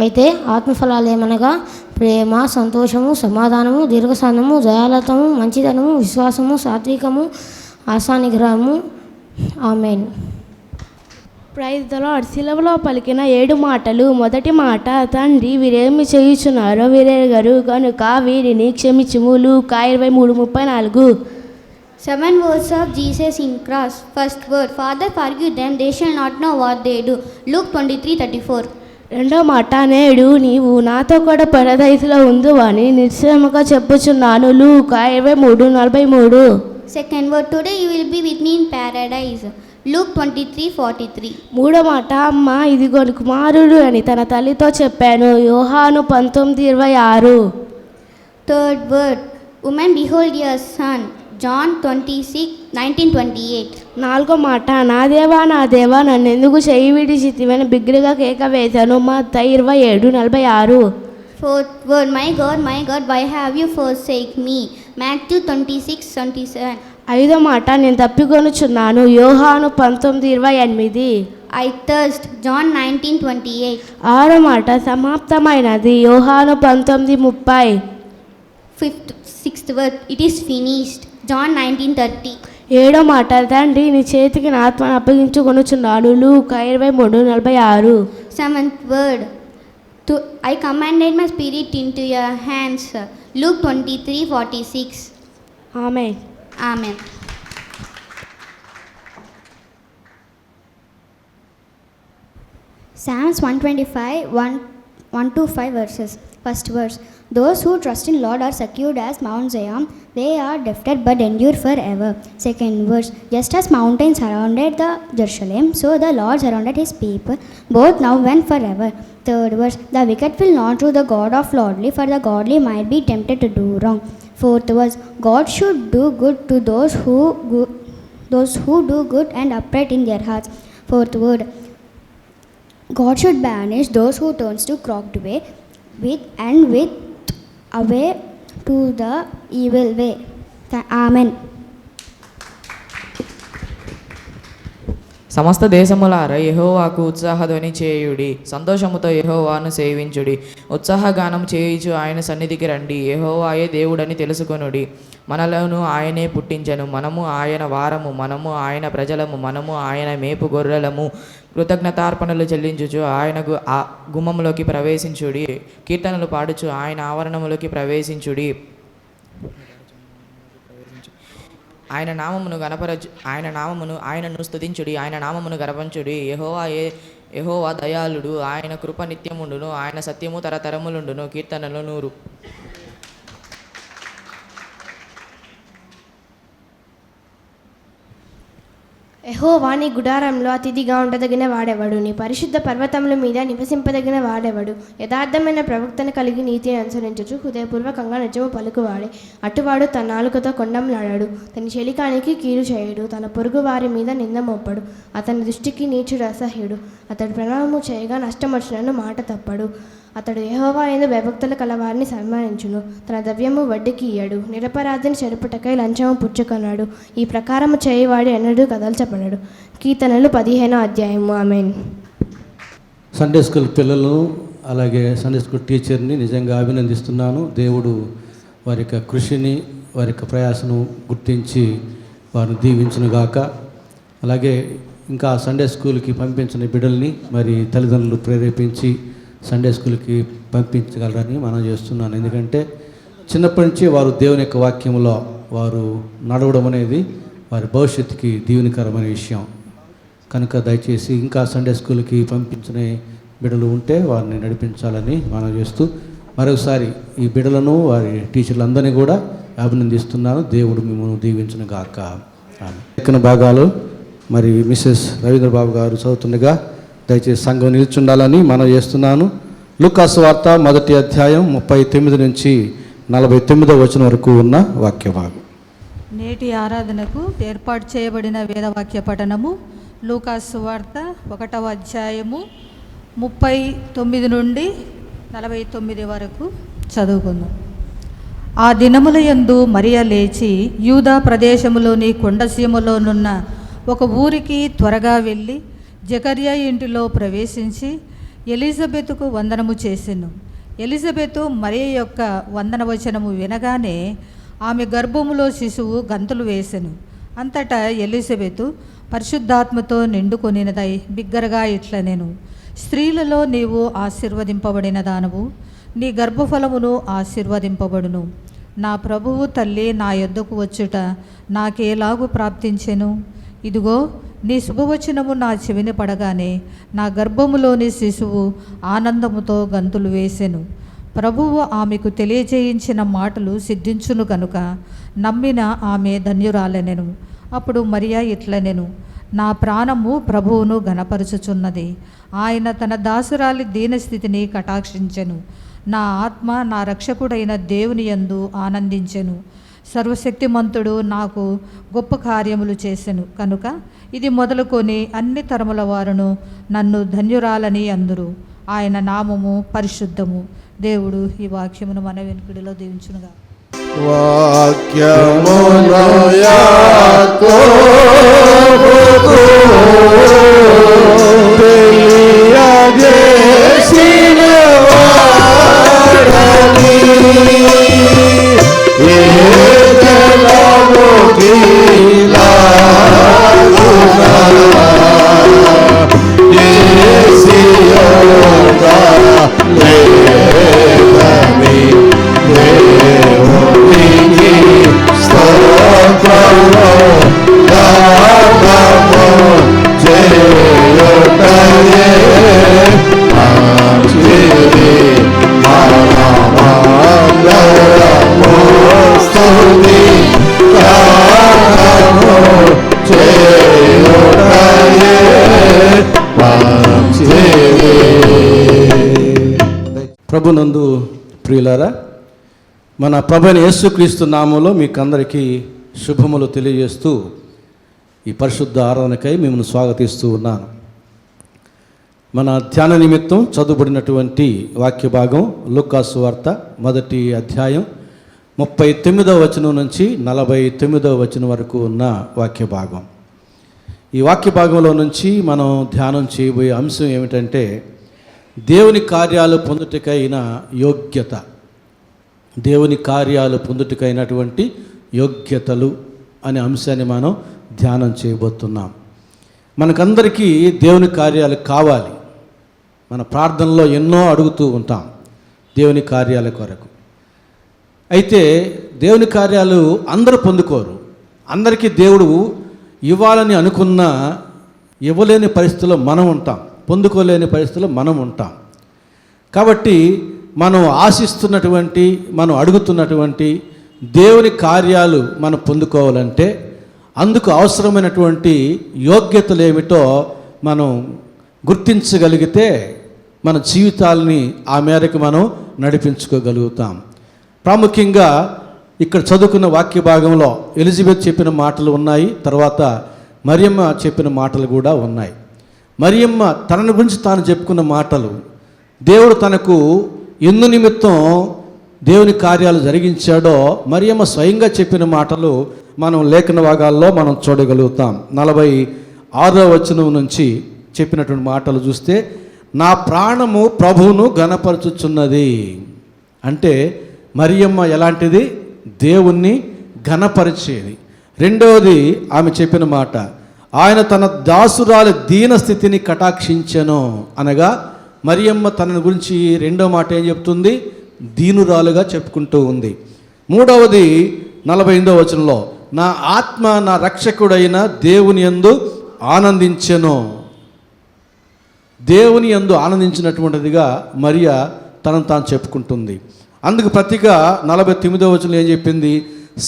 అయితే ఆత్మఫలాలు ఏమనగా ప్రేమ, సంతోషము, సమాధానము, దీర్ఘశాంతము, దయాలతము, మంచితనము, విశ్వాసము, సాత్వికము, ఆశానిగ్రహము. ఆమేన్. Praise the lord. శిలువలో పలికిన 7 మాటలు. మొదటి మాట, తండ్రి వీరేమి చేయుచున్నారో వీరెరుగరు కనుక వీరిని క్షమించుము. లూకా 23:34. 7 words of Jesus in cross. First word, Father forgive them, they shall not know what they do. Luke 23:34. రెండో మాట, నేడు నీవు నాతో కూడా పరదైసులో ఉందువని నిశ్చయముగా చెప్పుచున్నాను. లూకా 23:43. Second word, today you will be with me in paradise. Luke 23:43. మూడో మాట, అమ్మ ఇదిగో కుమారుడు అని తన తల్లితో చెప్పాను. యోహాను 19:26. Third word, woman behold your son. John 19:28. నాలుగో మాట, నా దేవా నన్ను ఎందుకు చెయ్యి విడిచితివని బిగ్గరగా కేక వేశాను. మత్తయి 27:46. Fourth word, my God, why have you forsaken me? Matthew 26:27. ఐదో మాట, నేను తప్పికొనుచున్నాను. యోహాను 19:28. I thirst. John 19:28. ఆరో మాట, సమాప్తమైనది. యోహాను 19:30. Sixth word, it is finished. John 19:30. ఏడో మాట, తండ్రి నీ చేతికి నా ఆత్మను అప్పగించుకొనుచున్నాను. లూకా 23:46. Seventh word, I commanded my spirit into your hands. Luke 23:46. Amen. Amen. Psalms 125:1-5 verses. First verse, those who trust in Lord are secured as Mount Zion. They are defeated but endure forever. Second verse, just as mountains surrounded the Jerusalem, so the Lord surrounded his people, both now and forever. Third verse, the wicked will not do the God of godly, for the godly might be tempted to do wrong. Fourth verse, God should do good to those who do good and upright in their hearts. Fourth word, God should banish those who turns to crooked way with away to the evil way. Amen. సమస్త దేశములారా యెహోవాకు ఉత్సాహధ్వని చేయుడి, సంతోషముతో యెహోవాను సేవించుడి, ఉత్సాహగానం చేయుచు ఆయన సన్నిధికి రండి. యెహోవాయే దేవుడని తెలుసుకొనుడి. మనలను ఆయనే పుట్టించెను, మనము ఆయన వారము, మనము ఆయన ప్రజలము, మనము ఆయన మేపు గొర్రెలము. కృతజ్ఞతార్పణలు చెల్లించుచు ఆయన గుమ్మములోకి ప్రవేశించుడి, కీర్తనలు పాడుచు ఆయన ఆవరణములోకి ప్రవేశించుడి. ఆయనను స్తుతించుడి, ఆయన నామమును గర్వంచుడి. యెహోవా దయాళుడు, ఆయన కృప నిత్యముండును, ఆయన సత్యము తరతరములుండును. కీర్తనలు 100. యెహోవా నీ గుడారంలో అతిథిగా ఉండదగిన వాడెవడు? నీ పరిశుద్ధ పర్వతముల మీద నివసింపదగిన వాడెవడు? యథార్థమైన ప్రవక్తను కలిగి నీతిని అనుసరించుచు హృదయపూర్వకంగా నిజము పలుకువాడే. అటువాడు తన నాలుకతో కొండంలాడాడు, తన చెలికానికి కీడు చేయడు, తన పొరుగు వారి మీద నింద మోపడు. అతని దృష్టికి నీచుడు అసహ్యుడు, అతడు ప్రణామము చేయగా నష్టమొచ్చినను మాట తప్పడు. అతడు యెహోవా యందు భయభక్తులు కలవారిని సన్మానించును, తన ద్రవ్యము వడ్డీకి ఇయ్యడు. నిరపరాధిని చెరుపుటకై లంచము పుచ్చుకొన్నాడు, ఈ ప్రకారము చేయవాడు ఎన్నడూ కదల్చబడడు. కీర్తనలు 15వ అధ్యాయము. ఆమేన్. సండే స్కూల్ పిల్లలను అలాగే సండే స్కూల్ టీచర్ని నిజంగా అభినందిస్తున్నాను. దేవుడు వారి యొక్క కృషిని, వారి యొక్క ప్రయాసను గుర్తించి వారిని దీవించునుగాక. అలాగే ఇంకా సండే స్కూల్కి పంపించిన బిడ్డల్ని మరి తల్లిదండ్రులు ప్రేరేపించి సండే స్కూల్కి పంపించగలరని మనం చేస్తున్నాను. ఎందుకంటే చిన్నప్పటి నుంచి వారు దేవుని యొక్క వాక్యంలో వారు నడవడం అనేది వారి భవిష్యత్తుకి దీవెనకరమైన విషయం కనుక దయచేసి ఇంకా సండే స్కూల్కి పంపించిన బిడ్డలు ఉంటే వారిని నడిపించాలని మనం చేస్తూ మరొకసారి ఈ బిడ్డలను వారి టీచర్లందరినీ కూడా అభినందిస్తున్నాను. దేవుడు మిమ్మల్ని దీవించును గాక. ఎక్కన భాగాలు మరి మిసెస్ రవీంద్ర బాబు గారు చదువుతుండగా దయచేసి సంఘం నిల్చుండాలని మనం చేస్తున్నాను. లూకాసు వార్త 1వ అధ్యాయం 39 నుంచి 49వ వచనం వరకు ఉన్న వాక్య భాగం. నేటి ఆరాధనకు ఏర్పాటు చేయబడిన వేదవాక్య పఠనము లూకాసు వార్త 1వ అధ్యాయము 39 నుండి 49 వరకు చదువుకుందాం. ఆ దినముల యందు మరియ లేచి యూదా ప్రదేశములోని కొండసీమలోనున్న ఒక ఊరికి త్వరగా వెళ్ళి జకర్యా ఇంటిలో ప్రవేశించి ఎలిజబెతుకు వందనము చేసెను. ఎలిజబెతు మరియ యొక్క వందనవచనము వినగానే ఆమె గర్భములో శిశువు గంతులు వేసెను. అంతటా ఎలిజబెతు పరిశుద్ధాత్మతో నిండుకొనినదై బిగ్గరగా ఇట్లనెను, స్త్రీలలో నీవు ఆశీర్వదింపబడిన దానవు, నీ గర్భఫలమును ఆశీర్వదింపబడును. నా ప్రభువు తల్లి నా యొద్దకు వచ్చుట నాకేలాగు ప్రాప్తించెను? ఇదిగో నీ శుభవచనము నా చెవిని పడగానే నా గర్భములోని శిశువు ఆనందముతో గంతులు వేసెను. ప్రభువు ఆమెకు తెలియజేయించిన మాటలు సిద్ధించును కనుక నమ్మిన ఆమె ధన్యురాలెనెను. అప్పుడు మరియా ఇట్లనెను, నా ప్రాణము ప్రభువును ఘనపరుచుచున్నది, ఆయన తన దాసురాలి దీనస్థితిని కటాక్షించెను. నా ఆత్మ నా రక్షకుడైన దేవుని యందు ఆనందించెను. సర్వశక్తిమంతుడు నాకు గొప్ప కార్యములు చేసెను కనుక ఇది మొదలుకొని అన్ని తరముల వారును నన్ను ధన్యురాలని అందురు. ఆయన నామము పరిశుద్ధము. దేవుడు ఈ వాక్యమును మన వెనుకడిలో దీవించునుగా. ప్రభునందు ప్రియులారా, మన ప్రభువైన యేసుక్రీస్తు నామములో మీకు అందరికీ శుభములు తెలియజేస్తూ ఈ పరిశుద్ధ ఆరాధనకై మిమ్మల్ని స్వాగతిస్తూ ఉన్నాను. మన ధ్యాన నిమిత్తం చదువుబడినటువంటి వాక్య భాగం లూకాసు వార్త 1వ అధ్యాయం 39వ వచనం నుంచి 49వ వచనం వరకు ఉన్న వాక్య భాగం. ఈ వాక్య భాగంలో నుంచి మనం ధ్యానం చేయబోయే అంశం ఏమిటంటే దేవుని కార్యాలు పొందుటకైన యోగ్యత. దేవుని కార్యాలు పొందుటకైనటువంటి యోగ్యతలు అనే అంశాన్ని మనం ధ్యానం చేయబోతున్నాం. మనకందరికీ దేవుని కార్యాలు కావాలి. మన ప్రార్థనలో ఎన్నో అడుగుతూ ఉంటాం దేవుని కార్యాల కొరకు. అయితే దేవుని కార్యాలు అందరూ పొందుకోరు. అందరికీ దేవుడు ఇవ్వాలని అనుకున్నా ఇవ్వలేని పరిస్థితుల్లో మనం ఉంటాం, పొందుకోలేని పరిస్థితుల్లో మనం ఉంటాం. కాబట్టి మనం ఆశిస్తున్నటువంటి, మనం అడుగుతున్నటువంటి దేవుని కార్యాలు మనం పొందుకోవాలంటే అందుకు అవసరమైనటువంటి యోగ్యతలు ఏమిటో మనం గుర్తించగలిగితే మన జీవితాలని ఆ మేరకు మనం నడిపించుకోగలుగుతాం. ప్రాముఖ్యంగా ఇక్కడ చదువుకున్న వాక్య భాగంలో ఎలిజబెత్ చెప్పిన మాటలు ఉన్నాయి, తర్వాత మరియమ్మ చెప్పిన మాటలు కూడా ఉన్నాయి. మరియమ్మ తనని గురించి తాను చెప్పుకున్న మాటలు, దేవుడు తనకు ఎందు నిమిత్తం దేవుని కార్యాలు జరిగించాడో మరియమ్మ స్వయంగా చెప్పిన మాటలు మనం లేఖన భాగాల్లో మనం చూడగలుగుతాం. 46వ వచనం నుంచి చెప్పినటువంటి మాటలు చూస్తే, నా ప్రాణము ప్రభువును ఘనపరచుచున్నది. అంటే మరియమ్మ ఎలాంటిది? దేవుణ్ణి ఘనపరిచేది. రెండవది ఆమె చెప్పిన మాట, ఆయన తన దాసురాలి దీన స్థితిని కటాక్షించెను. అనగా మరియమ్మ తన గురించి రెండో మాట ఏం చెప్తుంది? దీనురాలుగా చెప్పుకుంటూ ఉంది. మూడవది 48వ వచనంలో, నా ఆత్మ నా రక్షకుడైన దేవుని యందు ఆనందించెను. దేవుని యందు ఆనందించినటువంటిదిగా మరియా తనను తాను చెప్పుకుంటుంది. అందుకు ప్రతిగా 49వ వచనంలో ఏం చెప్పింది?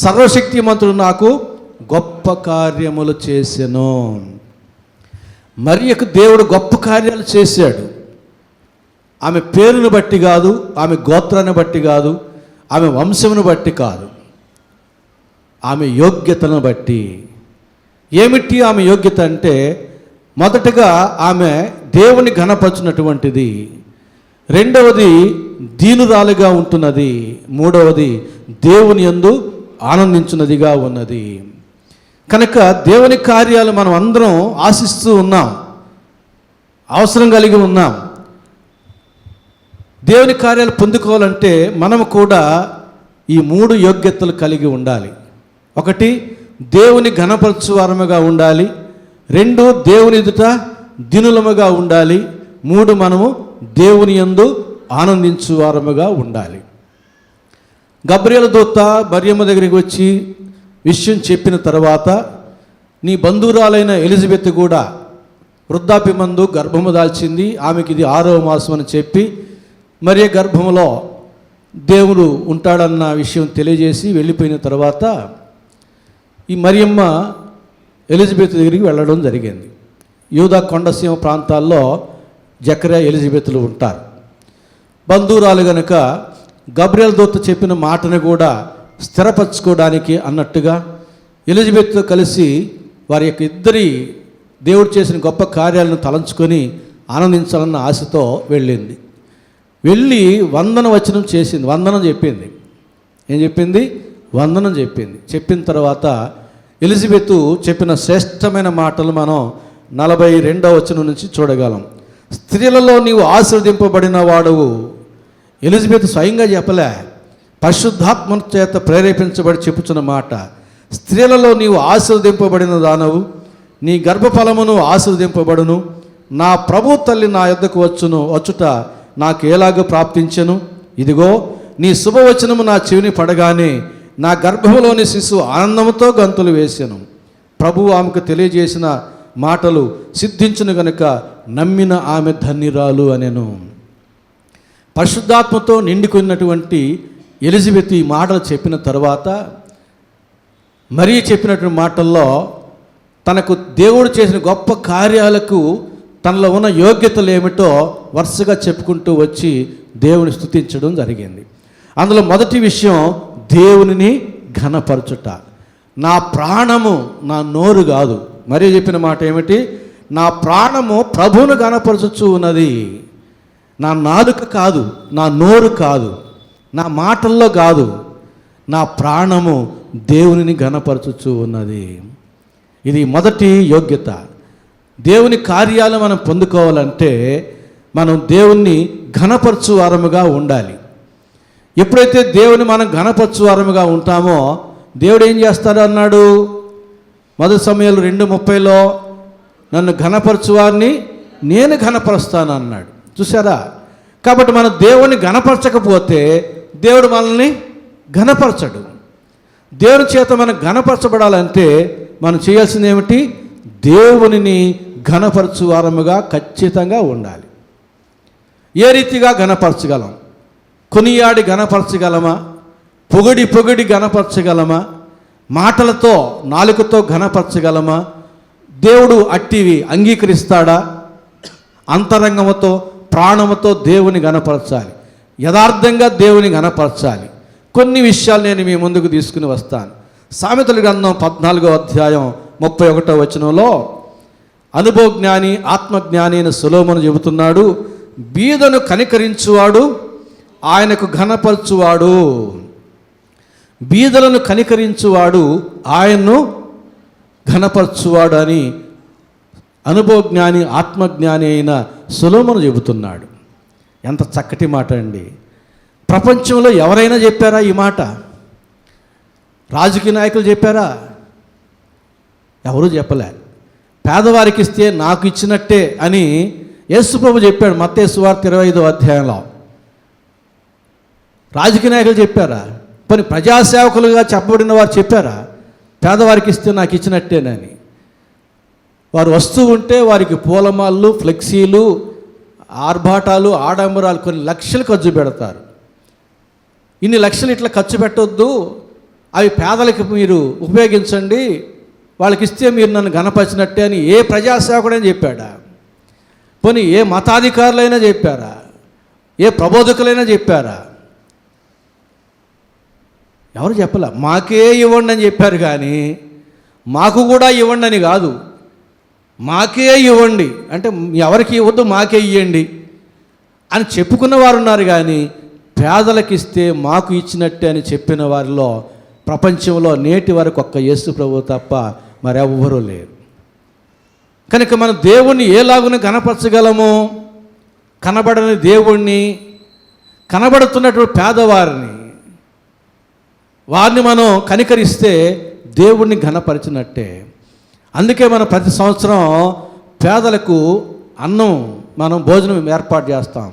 సర్వశక్తిమంతుడు నాకు గొప్ప కార్యములు చేసెను. మరియకు దేవుడు గొప్ప కార్యాలు చేశాడు. ఆమె పేరును బట్టి కాదు, ఆమె గోత్రాన్ని బట్టి కాదు, ఆమె వంశమును బట్టి కాదు, ఆమె యోగ్యతను బట్టి. ఏమిటి ఆమె యోగ్యత అంటే, మొదటగా ఆమె దేవుని ఘనపరచినటువంటిది, రెండవది దీనురాలుగా ఉంటున్నది, మూడవది దేవుని యందు ఆనందించున్నదిగా ఉన్నది. కనుక దేవుని కార్యాలు మనం అందరం ఆశిస్తూ ఉన్నాం, అవసరం కలిగి ఉన్నాం. దేవుని కార్యాలు పొందుకోవాలంటే మనము కూడా ఈ 3 యోగ్యతలు కలిగి ఉండాలి. ఒకటి, దేవుని ఘనపరచువారముగా ఉండాలి. 2, దేవుని ఎదుట దినులముగా ఉండాలి. 3, మనము దేవుని యందు ఆనందించువారముగా ఉండాలి. గబ్రియలు దూత మరియమ్మ దగ్గరికి వచ్చి విషయం చెప్పిన తర్వాత, నీ బంధువురాలైన ఎలిజబెత్ కూడా వృద్ధాప్యమందు గర్భము దాల్చింది, ఆమెకి ఇది 6వ మాసం అని చెప్పి మరియ గర్భములో దేవుడు ఉంటాడన్న విషయం తెలియజేసి వెళ్ళిపోయిన తర్వాత ఈ మరియమ్మ ఎలిజబెత్ దగ్గరికి వెళ్ళడం జరిగింది. యూదా కొండసీమ ప్రాంతాల్లో జకర్యా ఎలిజబెత్లు ఉంటారు. బంధువురాలు గనుక గబ్రియల్ దూత చెప్పిన మాటను కూడా స్థిరపరచుకోవడానికి అన్నట్టుగా ఎలిజబెత్తో కలిసి వారి యొక్క ఇద్దరి దేవుడు చేసిన గొప్ప కార్యాలను తలంచుకొని ఆనందించాలన్న ఆశతో వెళ్ళింది. వెళ్ళి వందన వచనం చేసింది, వందనం చెప్పింది. ఏం చెప్పింది? వందనం చెప్పింది. చెప్పిన తర్వాత ఎలిజబెత్ చెప్పిన శ్రేష్టమైన మాటలు మనం 42వ వచనం నుంచి చూడగలం. స్త్రీలలో నీవు ఆశీర్వదింపబడిన వాడవు. ఎలిజబెత్ స్వయంగా చెప్పలే, పరిశుద్ధాత్మ చేత ప్రేరేపించబడి చెప్పుచున్న మాట. స్త్రీలలో నీవు ఆశీర్వదింపబడిన దానవు, నీ గర్భఫలమును ఆశీర్వదింపబడును. నా ప్రభు తల్లి నా యొద్దకు వచ్చుట నాకు ఎలాగో ప్రాప్తించెను. ఇదిగో నీ శుభవచనము నా చెవిని పడగానే నా గర్భంలోని శిశువు ఆనందంతో గంతులు వేసెను. ప్రభువు ఆమెకు తెలియజేసిన మాటలు సిద్ధించును గనుక నమ్మిన ఆమె ధన్యురాలు అనెను. పరిశుద్ధాత్మతో నిండుకున్నటువంటి ఎలిజబెత్ ఈ మాటలు చెప్పిన తర్వాత మరియ చెప్పినటువంటి మాటల్లో తనకు దేవుడు చేసిన గొప్ప కార్యాలకు తనలో ఉన్న యోగ్యతలు ఏమిటో వరుసగా చెప్పుకుంటూ వచ్చి దేవుని స్తుతించడం జరిగింది. అందులో మొదటి విషయం దేవునిని ఘనపరచుట. నా ప్రాణము, నా నోరు కాదు. మరి చెప్పిన మాట ఏమిటి? నా ప్రాణము ప్రభువును ఘనపరచుచు ఉన్నది. నా నాలుక కాదు, నా నోరు కాదు, నా మాటల్లో కాదు, నా ప్రాణము దేవునిని ఘనపరచుచు ఉన్నది. ఇది మొదటి యోగ్యత. దేవుని కార్యాలు మనం పొందుకోవాలంటే మనం దేవుణ్ణి ఘనపరచు వారముగా ఉండాలి. ఎప్పుడైతే దేవుని మనం ఘనపరచు వారముగా ఉంటామో దేవుడు ఏం చేస్తాడు అన్నాడు? మొదటి సమయాలు 2:30లో నన్ను ఘనపరచు వారిని నేను ఘనపరుస్తాను అన్నాడు. చూసారా? కాబట్టి మనం దేవుని ఘనపరచకపోతే దేవుడు మనల్ని ఘనపరచడు. దేవుని చేత మనం ఘనపరచబడాలంటే మనం చేయాల్సింది ఏమిటి? దేవునిని ఘనపరచు వారముగా ఖచ్చితంగా ఉండాలి. ఏ రీతిగా ఘనపరచగలం? కొనియాడి ఘనపరచగలమా? పొగిడి ఘనపరచగలమా? మాటలతో నాలుకతో ఘనపరచగలమా? దేవుడు అట్టివి అంగీకరిస్తాడా? అంతరంగముతో ప్రాణముతో దేవుని ఘనపరచాలి, యథార్థంగా దేవుని ఘనపరచాలి. కొన్ని విషయాలు నేను మీ ముందుకు తీసుకుని వస్తాను. సామెతల గ్రంథం 14వ అధ్యాయం 31వ వచనంలో అనుభవజ్ఞాని ఆత్మజ్ఞాని అయిన సొలొమోను చెబుతున్నాడు, బీదను కనికరించువాడు ఆయనకు ఘనపరచువాడు. బీదలను కనికరించువాడు ఆయన్ను ఘనపరచువాడు అని అనుభవజ్ఞాని ఆత్మజ్ఞాని అయిన సొలొమోను చెబుతున్నాడు. ఎంత చక్కటి మాట అండి! ప్రపంచంలో ఎవరైనా చెప్పారా ఈ మాట? రాజకీయ నాయకులు చెప్పారా? ఎవరూ చెప్పలే. పేదవారికి ఇస్తే నాకు ఇచ్చినట్టే అని యేసుప్రభు చెప్పాడు మత్తయి సువార్త 25వ అధ్యాయంలో. రాజకీయ నాయకులు చెప్పారా? పోనీ ప్రజాసేవకులుగా చెప్పబడిన వారు చెప్పారా పేదవారికి ఇస్తే నాకు ఇచ్చినట్టేనని? వారు వస్తూ ఉంటే వారికి పూలమాళ్ళు, ఫ్లెక్సీలు, ఆర్భాటాలు, ఆడంబరాలు కొన్ని లక్షలు ఖర్చు పెడతారు. ఇన్ని లక్షలు ఇట్లా ఖర్చు పెట్టొద్దు, అవి పేదలకు మీరు ఉపయోగించండి, వాళ్ళకి ఇస్తే మీరు నన్ను ఘనపరిచినట్టే అని ఏ ప్రజాసేవకుడైనా చెప్పాడా? పోనీ ఏ మతాధికారులైనా చెప్పారా? ఏ ప్రబోధకులైనా చెప్పారా? ఎవరు చెప్పలే. మాకే ఇవ్వండి అని చెప్పారు, కానీ మాకు కూడా ఇవ్వండి అని కాదు. మాకే ఇవ్వండి అంటే ఎవరికి ఇవ్వద్దు, మాకే ఇవ్వండి అని చెప్పుకున్న వారు ఉన్నారు, కానీ పేదలకు ఇస్తే మాకు ఇచ్చినట్టే అని చెప్పిన వారిలో ప్రపంచంలో నేటి వరకు ఒక్క యేసు ప్రభువు తప్ప మరెవ్వరూ లేరు. కనుక మనం దేవుణ్ణి ఏలాగున ఘనపరచగలము? కనబడని దేవుణ్ణి, కనబడుతున్నటువంటి పేదవారిని, వారిని మనం కనికరిస్తే దేవుణ్ణి ఘనపరిచినట్టే. అందుకే మనం ప్రతి సంవత్సరం పేదలకు అన్నం మనం భోజనం ఏర్పాటు చేస్తాం.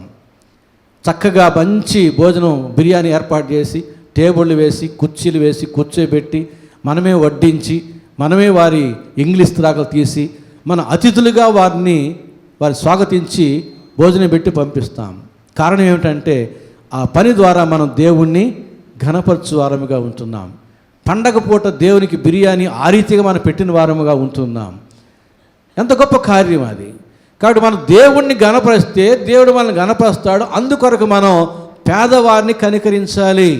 చక్కగా మంచి భోజనం బిర్యానీ ఏర్పాటు చేసి టేబుళ్ళు వేసి కుర్చీలు వేసి కూర్చోబెట్టి మనమే వడ్డించి మనమే వారి ఇంగ్లీష్ త్రాకలు తీసి మన అతిథులుగా వారిని స్వాగతించి భోజనం పెట్టి పంపిస్తాం. కారణం ఏమిటంటే ఆ పని ద్వారా మనం దేవుణ్ణి ఘనపరచు వారముగా ఉంటున్నాం. పండగ పూట దేవునికి బిర్యానీ ఆ రీతిగా మనం పెట్టిన వారముగా ఉంటున్నాం. ఎంత గొప్ప కార్యం అది! కాబట్టి మనం దేవుణ్ణి ఘనపరిస్తే దేవుడు మనల్ని ఘనపరుస్తాడు. అందుకొరకు మనం పేదవారిని కనికరించాలి.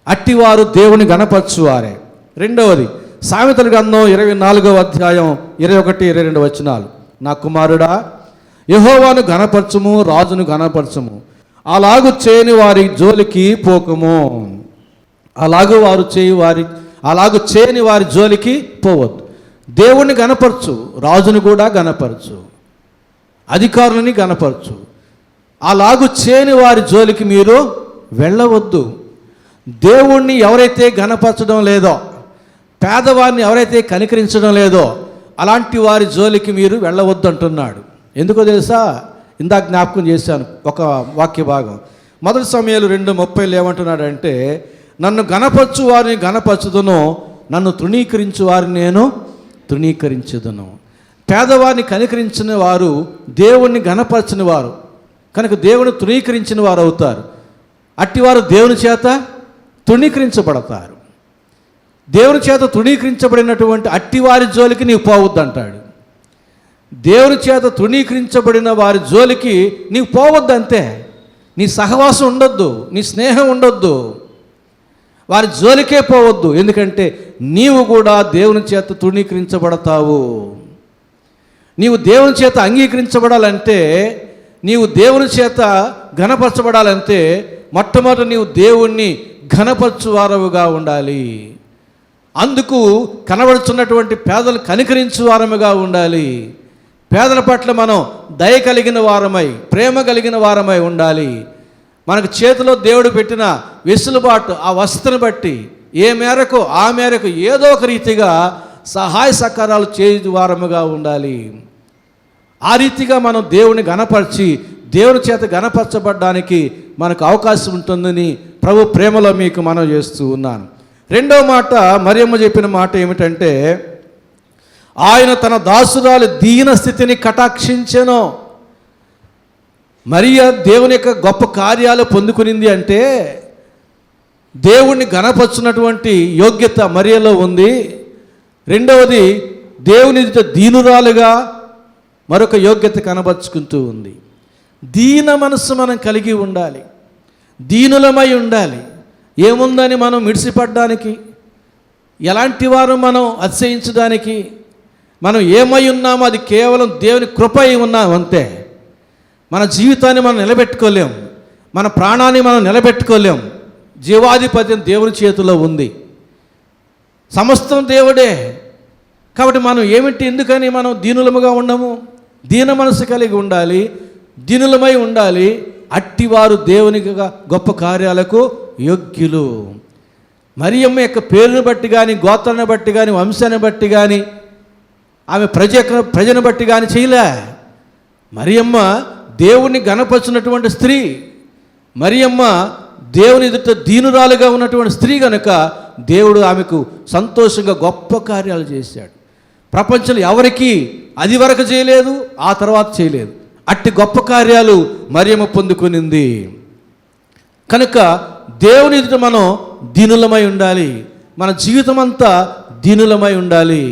అట్టివారు దేవుని ఘనపరచువారే. రెండవది సామెతల గ్రంథం 24వ అధ్యాయం 21-22 వచనాలు. నా కుమారుడా, యెహోవాను ఘనపరచుము, రాజును ఘనపరచుము, అలాగు చేయని వారి జోలికి పోకము. అలాగు చేయని వారి జోలికి పోవద్దు. దేవుణ్ణి గణపరచు, రాజును కూడా గణపరచు, అధికారులని గణపరచు. అలాగు చేయని వారి జోలికి మీరు వెళ్ళవద్దు. దేవుణ్ణి ఎవరైతే గణపరచడం లేదో, పేదవారిని ఎవరైతే కనికరించడం లేదో అలాంటి వారి జోలికి మీరు వెళ్ళవద్దు అంటున్నాడు. ఎందుకో తెలుసా? ఇందాక జ్ఞాపకం చేశాను ఒక వాక్య భాగం. మొదటి సమయాలు 2:30 ఏమంటున్నాడంటే, నన్ను గణపరచు వారిని గణపరచుదును, నన్ను తృణీకరించు వారిని నేను తృణీకరించుదును. పేదవారిని కనికరించిన వారు దేవుణ్ణి గణపరచిన వారు కనుక దేవుని తృణీకరించిన వారు అవుతారు. అట్టివారు దేవుని చేత తృణీకరించబడతారు. దేవుని చేత తృణీకరించబడినటువంటి అట్టివారి జోలికి నీవు పోవద్దు అంటాడు. దేవుని చేత తృణీకరించబడిన వారి జోలికి నీవు పోవద్దు, అంతే. నీ సహవాసం ఉండొద్దు, నీ స్నేహం ఉండొద్దు, వారి జోలికే పోవద్దు. ఎందుకంటే నీవు కూడా దేవుని చేత తృణీకరించబడతావు. నీవు దేవుని చేత అంగీకరించబడాలంటే, నీవు దేవుని చేత ఘనపరచబడాలంటే మొట్టమొదట నీవు దేవుణ్ణి ఘనపరచువారవుగా ఉండాలి. అందుకు కనబడుతున్నటువంటి పేదలు కనికరించు వారముగా ఉండాలి. పేదల పట్ల మనం దయ కలిగిన వారమై, ప్రేమ కలిగిన వారమై ఉండాలి. మనకు చేతిలో దేవుడు పెట్టిన వెసులుబాటు, ఆ వసతిని బట్టి ఏ మేరకు ఆ మేరకు ఏదో ఒక రీతిగా సహాయ సహకారాలు చేయు వారముగా ఉండాలి. ఆ రీతిగా మనం దేవుని గణపరిచి దేవుని చేత గణపరచబడ్డానికి మనకు అవకాశం ఉంటుందని ప్రభు ప్రేమలో మీకు మనం చేస్తూ ఉన్నాను. రెండో మాట, మరియమ్మ చెప్పిన మాట ఏమిటంటే, ఆయన తన దాసురాలి దీన స్థితిని కటాక్షించెను. మరియ దేవుని యొక్క గొప్ప కార్యాలు పొందుకునింది అంటే దేవుణ్ణి గణపరచున్నటువంటి యోగ్యత మరియలో ఉంది. రెండవది, దేవుని దీనురాలుగా మరొక యోగ్యత కనబరుచుకుంటూ ఉంది. దీన మనస్సు మనం కలిగి ఉండాలి, దీనులమై ఉండాలి. ఏముందని మనం మిడిసిపడ్డానికి, ఎలాంటి వారు మనం అతిశయించడానికి, మనం ఏమై ఉన్నామో అది కేవలం దేవుని కృప అయి ఉన్నాం అంతే. మన జీవితాన్ని మనం నిలబెట్టుకోలేం, మన ప్రాణాన్ని మనం నిలబెట్టుకోలేం. జీవాధిపత్యం దేవుని చేతిలో ఉంది, సమస్తం దేవుడే. కాబట్టి మనం ఏమిటి, ఎందుకని మనం దీనులముగా ఉండము? దీన మనసు కలిగి ఉండాలి, దీనులమై ఉండాలి. అట్టివారు దేవునికి గొప్ప కార్యాలకు యోగ్యులు. మరియమ్మ యొక్క పేరును బట్టి కానీ, గోత్రాన్ని బట్టి కానీ, వంశాన్ని బట్టి కానీ, ఆమె ప్రజను బట్టి కానీ చేయలే. మరియమ్మ దేవుణ్ణి గణపరిచినటువంటి స్త్రీ. మరియమ్మ దేవుని ఎదుట దీనురాలుగా ఉన్నటువంటి స్త్రీ కనుక దేవుడు ఆమెకు సంతోషంగా గొప్ప కార్యాలు చేశాడు. ప్రపంచంలో ఎవరికి అది వరకు చేయలేదు, ఆ తర్వాత చేయలేదు. అట్టి గొప్ప కార్యాలు మరియమ్మ పొందుకునింది. కనుక దేవుని ఎదుట మనం దీనులమై ఉండాలి. మన జీవితం అంతా దీనులమై ఉండాలి.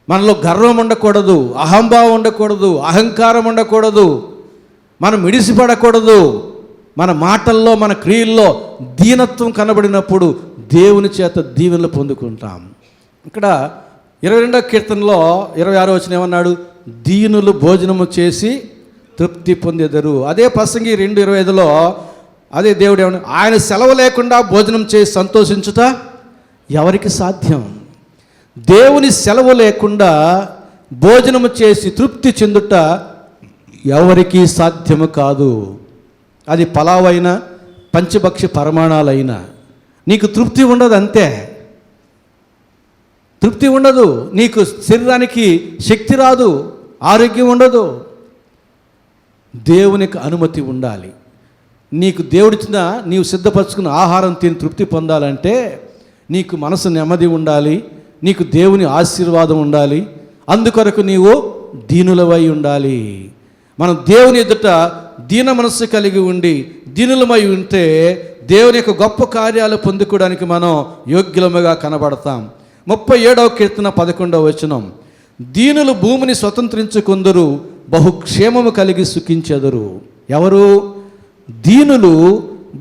మనలో గర్వం ఉండకూడదు, అహంభావం ఉండకూడదు, అహంకారం ఉండకూడదు, మనం మిడిసిపడకూడదు. మన మాటల్లో, మన క్రియల్లో దీనత్వం కనబడినప్పుడు దేవుని చేత దీవెనలు పొందుకుంటాం. ఇక్కడ 22వ కీర్తనలో 26వ వచనం ఏమన్నాడు? దీనులు భోజనము చేసి తృప్తి పొందెదరు. అదే ప్రసంగి 2:25లో అదే దేవుడు ఏమన్నా, ఆయన సెలవు లేకుండా భోజనం చేసి సంతోషించుట ఎవరికి సాధ్యం? దేవుని సెలవు లేకుండా భోజనము చేసి తృప్తి చెందుట ఎవరికి సాధ్యము కాదు. అది పలావైనా, పంచభక్ష పరమాణాలైనా నీకు తృప్తి ఉండదు, అంతే. తృప్తి ఉండదు, నీకు శరీరానికి శక్తి రాదు, ఆరోగ్యం ఉండదు. దేవునికి అనుమతి ఉండాలి. నీకు దేవుడిచ్చిన, నీవు సిద్ధపరచుకున్న ఆహారం తిని తృప్తి పొందాలంటే నీకు మనసు నెమ్మది ఉండాలి, నీకు దేవుని ఆశీర్వాదం ఉండాలి. అందుకొరకు నీవు దీనులవై ఉండాలి. మనం దేవుని ఎదుట దీన మనస్సు కలిగి ఉండి దీనులమై ఉంటే దేవుని యొక్క గొప్ప కార్యాలు పొందుకోవడానికి మనం యోగ్యులముగా కనబడతాం. 37వ కీర్తన 11వ వచనం, దీనులు భూమిని స్వతంత్రించుకొందరు, బహుక్షేమము కలిగి సుఖించెదరు. ఎవరు? దీనులు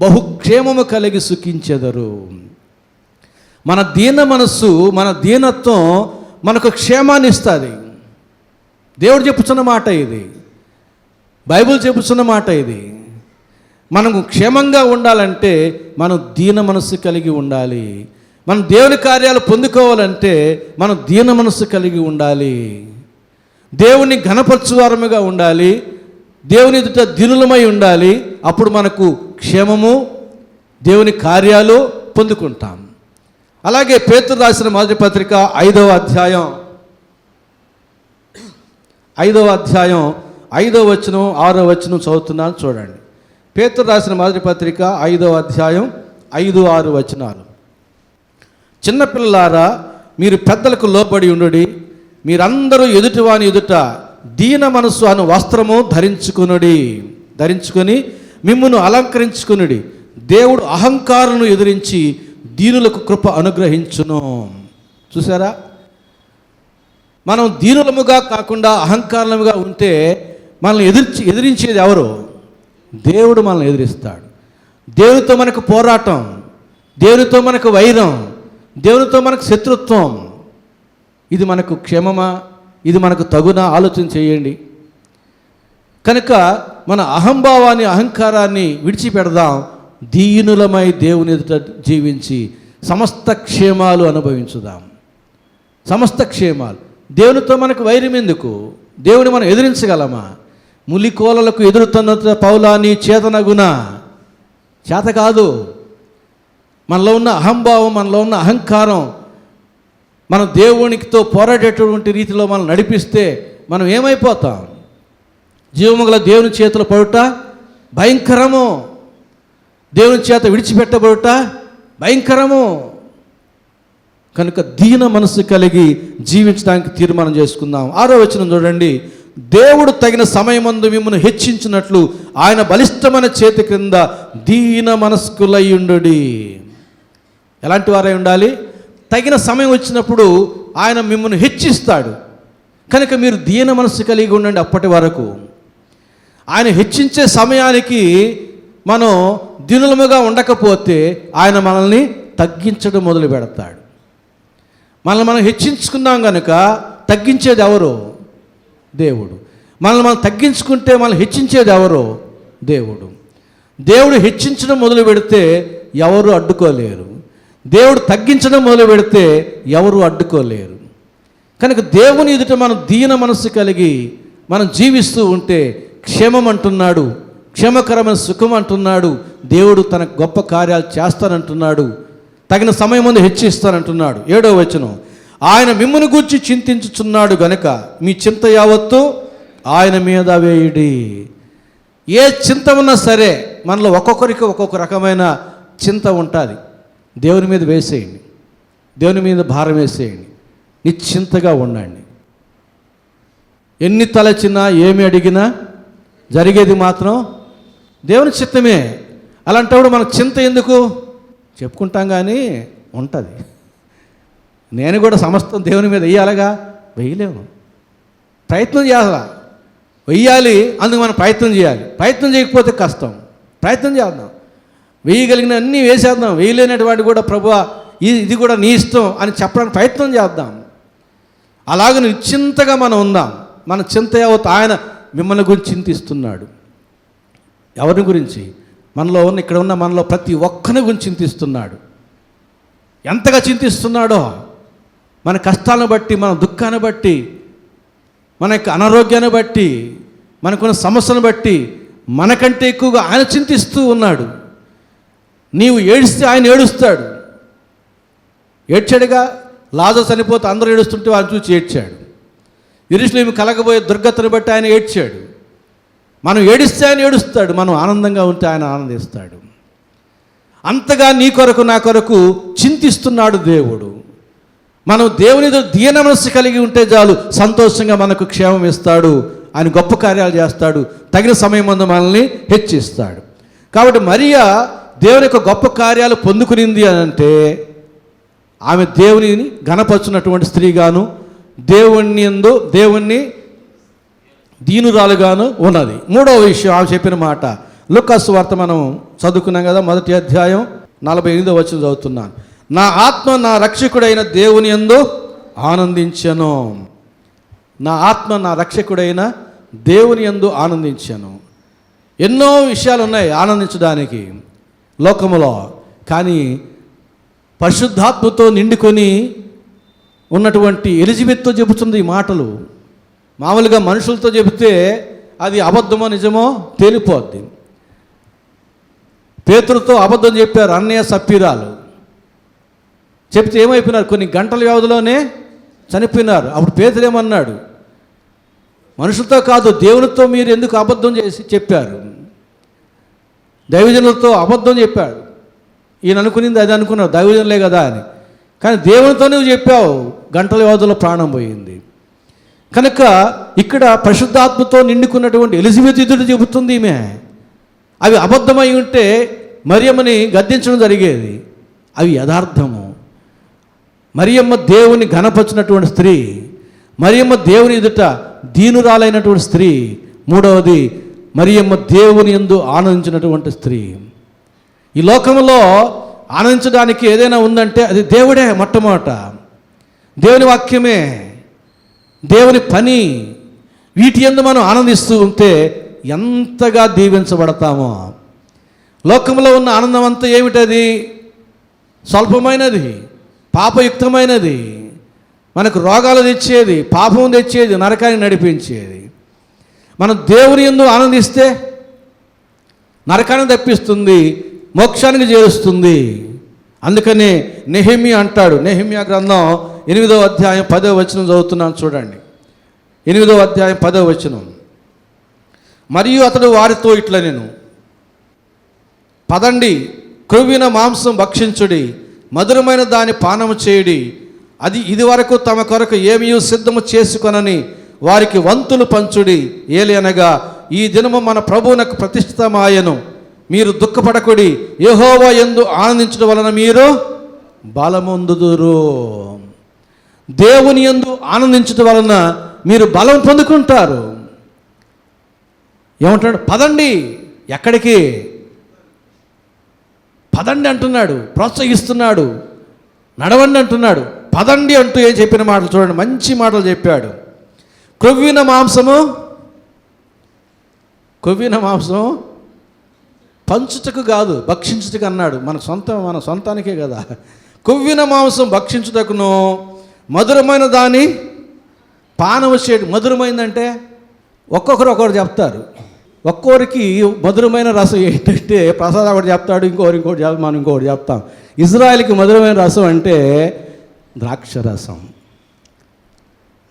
బహుక్షేమము కలిగి సుఖించెదరు. మన దీన మనస్సు, మన దీనత్వం మనకు క్షేమాన్ని ఇస్తుంది. దేవుడు చెప్పుచున్న మాట ఇది, బైబిల్ చెప్పుచున్న మాట ఇది. మనము క్షేమంగా ఉండాలంటే మనం దీన మనస్సు కలిగి ఉండాలి. మనం దేవుని కార్యాలు పొందుకోవాలంటే మనం దీన మనస్సు కలిగి ఉండాలి. దేవుని ఘనపరచువారముగా ఉండాలి, దేవుని ఎదుట దీనులమై ఉండాలి. అప్పుడు మనకు క్షేమము, దేవుని కార్యాలు పొందుకుంటాం. అలాగే పేతురు రాసిన మొదటి పత్రిక 5వ అధ్యాయం 5వ వచనం 6వ వచనం చదువుతున్నాను, చూడండి. పేతురు రాసిన మొదటి పత్రిక 5వ అధ్యాయం 5, 6 వచనాలు. చిన్నపిల్లలారా, మీరు పెద్దలకు లోబడి ఉండుడి. మీరందరూ ఎదుటివాని ఎదుట దీన మనస్సు అను వస్త్రము ధరించుకొని మిమ్మును అలంకరించుకునుడి. దేవుడు అహంకారులను ఎదిరించి దీనులకు కృప అనుగ్రహించును. చూసారా, మనం దీనులముగా కాకుండా అహంకారముగా ఉంటే మనల్ని ఎదిరించేది ఎవరు? దేవుడు మనల్ని ఎదిరిస్తాడు. దేవునితో మనకు పోరాటం, దేవునితో మనకు వైరం, దేవునితో మనకు శత్రుత్వం. ఇది మనకు క్షేమమా? ఇది మనకు తగునా? ఆలోచన చేయండి. కనుక మన అహంభావాన్ని, అహంకారాన్ని విడిచిపెడదాం. దీనులమై దేవుని ఎదుట జీవించి సమస్త క్షేమాలు అనుభవించుదాం. సమస్త క్షేమాలు. దేవునితో మనకు వైరం ఎందుకు? దేవుని మనం ఎదిరించగలమా? ములికోలలకు ఎదురుతున్న పౌలా నీ చేతనగున చేత కాదు. మనలో ఉన్న అహంభావం, మనలో ఉన్న అహంకారం మనం దేవునితో పోరాడేటటువంటి రీతిలో మనం నడిపిస్తే మనం ఏమైపోతాం? జీవముగల దేవుని చేతులు పడుట భయంకరము, దేవుని చేత విడిచిపెట్టబడుట భయంకరము. కనుక దీన మనసు కలిగి జీవించడానికి తీర్మానం చేసుకుందాం. 6వ వచనం చూడండి. దేవుడు తగిన సమయమందు మిమ్మల్ని హెచ్చించినట్లు ఆయన బలిష్టమైన చేతి క్రింద దీన మనస్కులయ్యుండుడి. ఎలాంటి వారై ఉండాలి? తగిన సమయం వచ్చినప్పుడు ఆయన మిమ్మల్ని హెచ్చిస్తాడు. కనుక మీరు దీన మనస్సు కలిగి ఉండండి. అప్పటి వరకు ఆయన హెచ్చించే సమయానికి మనం దీనులముగా ఉండకపోతే ఆయన మనల్ని తగ్గించడం మొదలు పెడతాడు. మనల్ని మనం హెచ్చించుకున్నాం కనుక తగ్గించేది ఎవరు? దేవుడు. మనల్ని మనం తగ్గించుకుంటే మనల్ని హెచ్చించేది ఎవరు? దేవుడు. దేవుడు హెచ్చించడం మొదలు పెడితే ఎవరు అడ్డుకోలేరు. దేవుడు తగ్గించడం మొదలు పెడితే ఎవరు అడ్డుకోలేరు. కనుక దేవుని ఎదుట మనం దీన మనస్సు కలిగి మనం జీవిస్తూ ఉంటే క్షేమం అంటున్నాడు, క్షేమకరమైన సుఖం అంటున్నాడు. దేవుడు తన గొప్ప కార్యాలు చేస్తానంటున్నాడు, తగిన సమయం ముందు హెచ్చిస్తానంటున్నాడు. 7వ వచనం. ఆయన మిమ్మును గూర్చి చింతించుచున్నాడు గనుక మీ చింత యావత్తు ఆయన మీద వేయుడి. ఏ చింత ఉన్నా సరే మనలో ఒక్కొక్కరికి ఒక్కొక్క రకమైన చింత ఉంటుంది. దేవుని మీద వేసేయండి, దేవుని మీద భారం వేసేయండి, నిశ్చింతగా ఉండండి. ఎన్ని తలచినా ఏమి అడిగినా జరిగేది మాత్రం దేవుని చిత్తమే. అలాంటప్పుడు మనకు చింత ఎందుకు? చెప్పుకుంటాం కానీ ఉంటుంది. నేను కూడా సమస్తం దేవుని మీద వెయ్యాలగా? వెయ్యలేము. ప్రయత్నం చేయాలా? వెయ్యాలి. అందుకు మనం ప్రయత్నం చేయాలి. ప్రయత్నం చేయకపోతే కష్టం. ప్రయత్నం చేద్దాం. వేయగలిగిన అన్నీ వేసేద్దాం. వేయలేనటువంటి కూడా ప్రభువా ఇది కూడా నీ ఇష్టం అని చెప్పడానికి ప్రయత్నం చేద్దాం. అలాగ నిశ్చింతగా మనం ఉందాం. మన చింత యావత్ ఆయన మిమ్మల్ని గురించి చింతిస్తున్నాడు. ఎవరి గురించి? మనలో ఉన్న ఇక్కడ ఉన్న మనలో ప్రతి ఒక్కరి గురించి చింతిస్తున్నాడు. ఎంతగా చింతిస్తున్నాడో మన కష్టాలను బట్టి, మన దుఃఖాన్ని బట్టి, మన యొక్క అనారోగ్యాన్ని బట్టి, మనకున్న సమస్యలను బట్టి మనకంటే ఎక్కువగా ఆయన చింతిస్తూ ఉన్నాడు. నీవు ఏడిస్తే ఆయన ఏడుస్తాడు. ఏడ్చాడుగా. లాజరు చనిపోతే అందరూ ఏడుస్తుంటే ఆయన చూసి ఏడ్చాడు. యెరూషలేము కలగబోయే దుర్గతను బట్టి ఆయన ఏడ్చాడు. మనం ఏడిస్తే ఆయన ఏడుస్తాడు, మనం ఆనందంగా ఉంటే ఆయన ఆనందిస్తాడు. అంతగా నీ కొరకు నా కొరకు చింతిస్తున్నాడు దేవుడు. మనం దేవుని దీన మనస్సు కలిగి ఉంటే చాలు, సంతోషంగా మనకు క్షేమం ఇస్తాడు. ఆయన గొప్ప కార్యాలు చేస్తాడు. తగిన సమయం ముందు మనల్ని హెచ్చిస్తాడు. కాబట్టి మరియా దేవుని యొక్క గొప్ప కార్యాలు పొందుకునింది అని అంటే ఆమె దేవునిని ఘనపరుచున్నటువంటి స్త్రీగాను, దేవుణ్ణి దీనురాలుగాను ఉన్నది. 3వ విషయం ఆమె చెప్పిన మాట లూకా సువార్త మనం చదువుకున్నాం కదా, 1వ అధ్యాయం 48వ వచనం చదువుతున్నాను. నా ఆత్మ నా రక్షకుడైన దేవుని యందు ఆనందించెను. నా ఆత్మ నా రక్షకుడైన దేవుని యందు ఆనందించెను. ఎన్నో విషయాలు ఉన్నాయి ఆనందించడానికి లోకములో. కానీ పరిశుద్ధాత్మతో నిండుకొని ఉన్నటువంటి ఎలిజబెత్తో చెబుతుంది ఈ మాటలు. మామూలుగా మనుషులతో చెబితే అది అబద్ధమో నిజమో తేలిపోద్ది. పేతురుతో అబద్ధం చెప్పారు అన్నయ్య సప్పీరాలు. చెప్తే ఏమైపోయినారు? కొన్ని గంటల వ్యవధిలోనే చనిపోయినారు. అప్పుడు పేతురు ఏమన్నాడు? మనుషులతో కాదు దేవునితో మీరు ఎందుకు అబద్ధం చేసి చెప్పారు? దైవజనులతో అబద్ధం చెప్పాడు. ఈయన అనుకునింది అది అనుకున్నావు, దైవజనులే కదా అని. కానీ దేవునితో నువ్వు చెప్పావు, గంటల వ్యవధిలో ప్రాణం పోయింది. కనుక ఇక్కడ పరిశుద్ధాత్మతో నిండుకున్నటువంటి ఎలిజబెత్ ఎదురు చెబుతుంది ఈమె. అవి అబద్ధమై ఉంటే మరియమ్మని గద్దించడం జరిగేది. అవి యథార్థము. మరియమ్మ దేవుని ఘనపరిచినటువంటి స్త్రీ. మరియమ్మ దేవుని ఎదుట దీనురాలైనటువంటి స్త్రీ. 3వది మరియమ్మ దేవుని యందు ఆనందించినటువంటి స్త్రీ. ఈ లోకంలో ఆనందించడానికి ఏదైనా ఉందంటే అది దేవుడే. మొట్టమొదట దేవుని వాక్యమే, దేవుని పని. వీటి యందు మనం ఆనందిస్తూ ఉంటే ఎంతగా దీవించబడతామో. లోకంలో ఉన్న ఆనందం అంతా ఏమిటది? స్వల్పమైనది, పాపయుక్తమైనది, మనకు రోగాలు తెచ్చేది, పాపం తెచ్చేది, నరకాన్ని నడిపించేది. మనం దేవుని యందు ఆనందిస్తే నరకాన్ని తప్పిస్తుంది, మోక్షానికి చేరుస్తుంది. అందుకనే నెహెమ్యా అంటాడు, నెహెమ్యా గ్రంథం 8వ అధ్యాయం 10వ వచనం చదువుతున్నాను చూడండి. 8వ అధ్యాయం 10వ వచనం. మరియు అతడు వారితో ఇట్లా నేను పదండి, క్రొవ్విన మాంసం భక్షించుడి, మధురమైన దాని పానము చేయుడి, అది ఇదివరకు తమ కొరకు ఏమీ సిద్ధము చేసుకొనని వారికి వంతులు పంచుడి. ఏలనగా ఈ దినము మన ప్రభువునకు ప్రతిష్ఠితమాయను. మీరు దుఃఖపడకుడి, యెహోవా యందు ఆనందించడం వలన మీరు బలమొందుదురు. దేవుని యందు ఆనందించడం వలన మీరు బలం పొందుకుంటారు. ఏమంటాడు? పదండి. ఎక్కడికి? పదండి అంటున్నాడు, ప్రోత్సహిస్తున్నాడు. నడవండి అంటున్నాడు. పదండి అంటూ ఏం చెప్పిన మాటలు చూడండి, మంచి మాటలు చెప్పాడు. క్రొవ్విన మాంసము పంచుటకు కాదు, భక్షించుటకు అన్నాడు. మన సొంతానికే కదా. కొవ్విన మాంసం భక్షించుటకును, మధురమైన దాని పానము చేయడం. మధురమైందంటే ఒక్కొక్కరు చెప్తారు. ఒక్కొరికి మధురమైన రసం ఏంటంటే ప్రసాద్ ఒకటి చెప్తాడు, ఇంకోటి మనం ఇంకోటి చెప్తాం. ఇజ్రాయెల్కి మధురమైన రసం అంటే ద్రాక్ష రసం.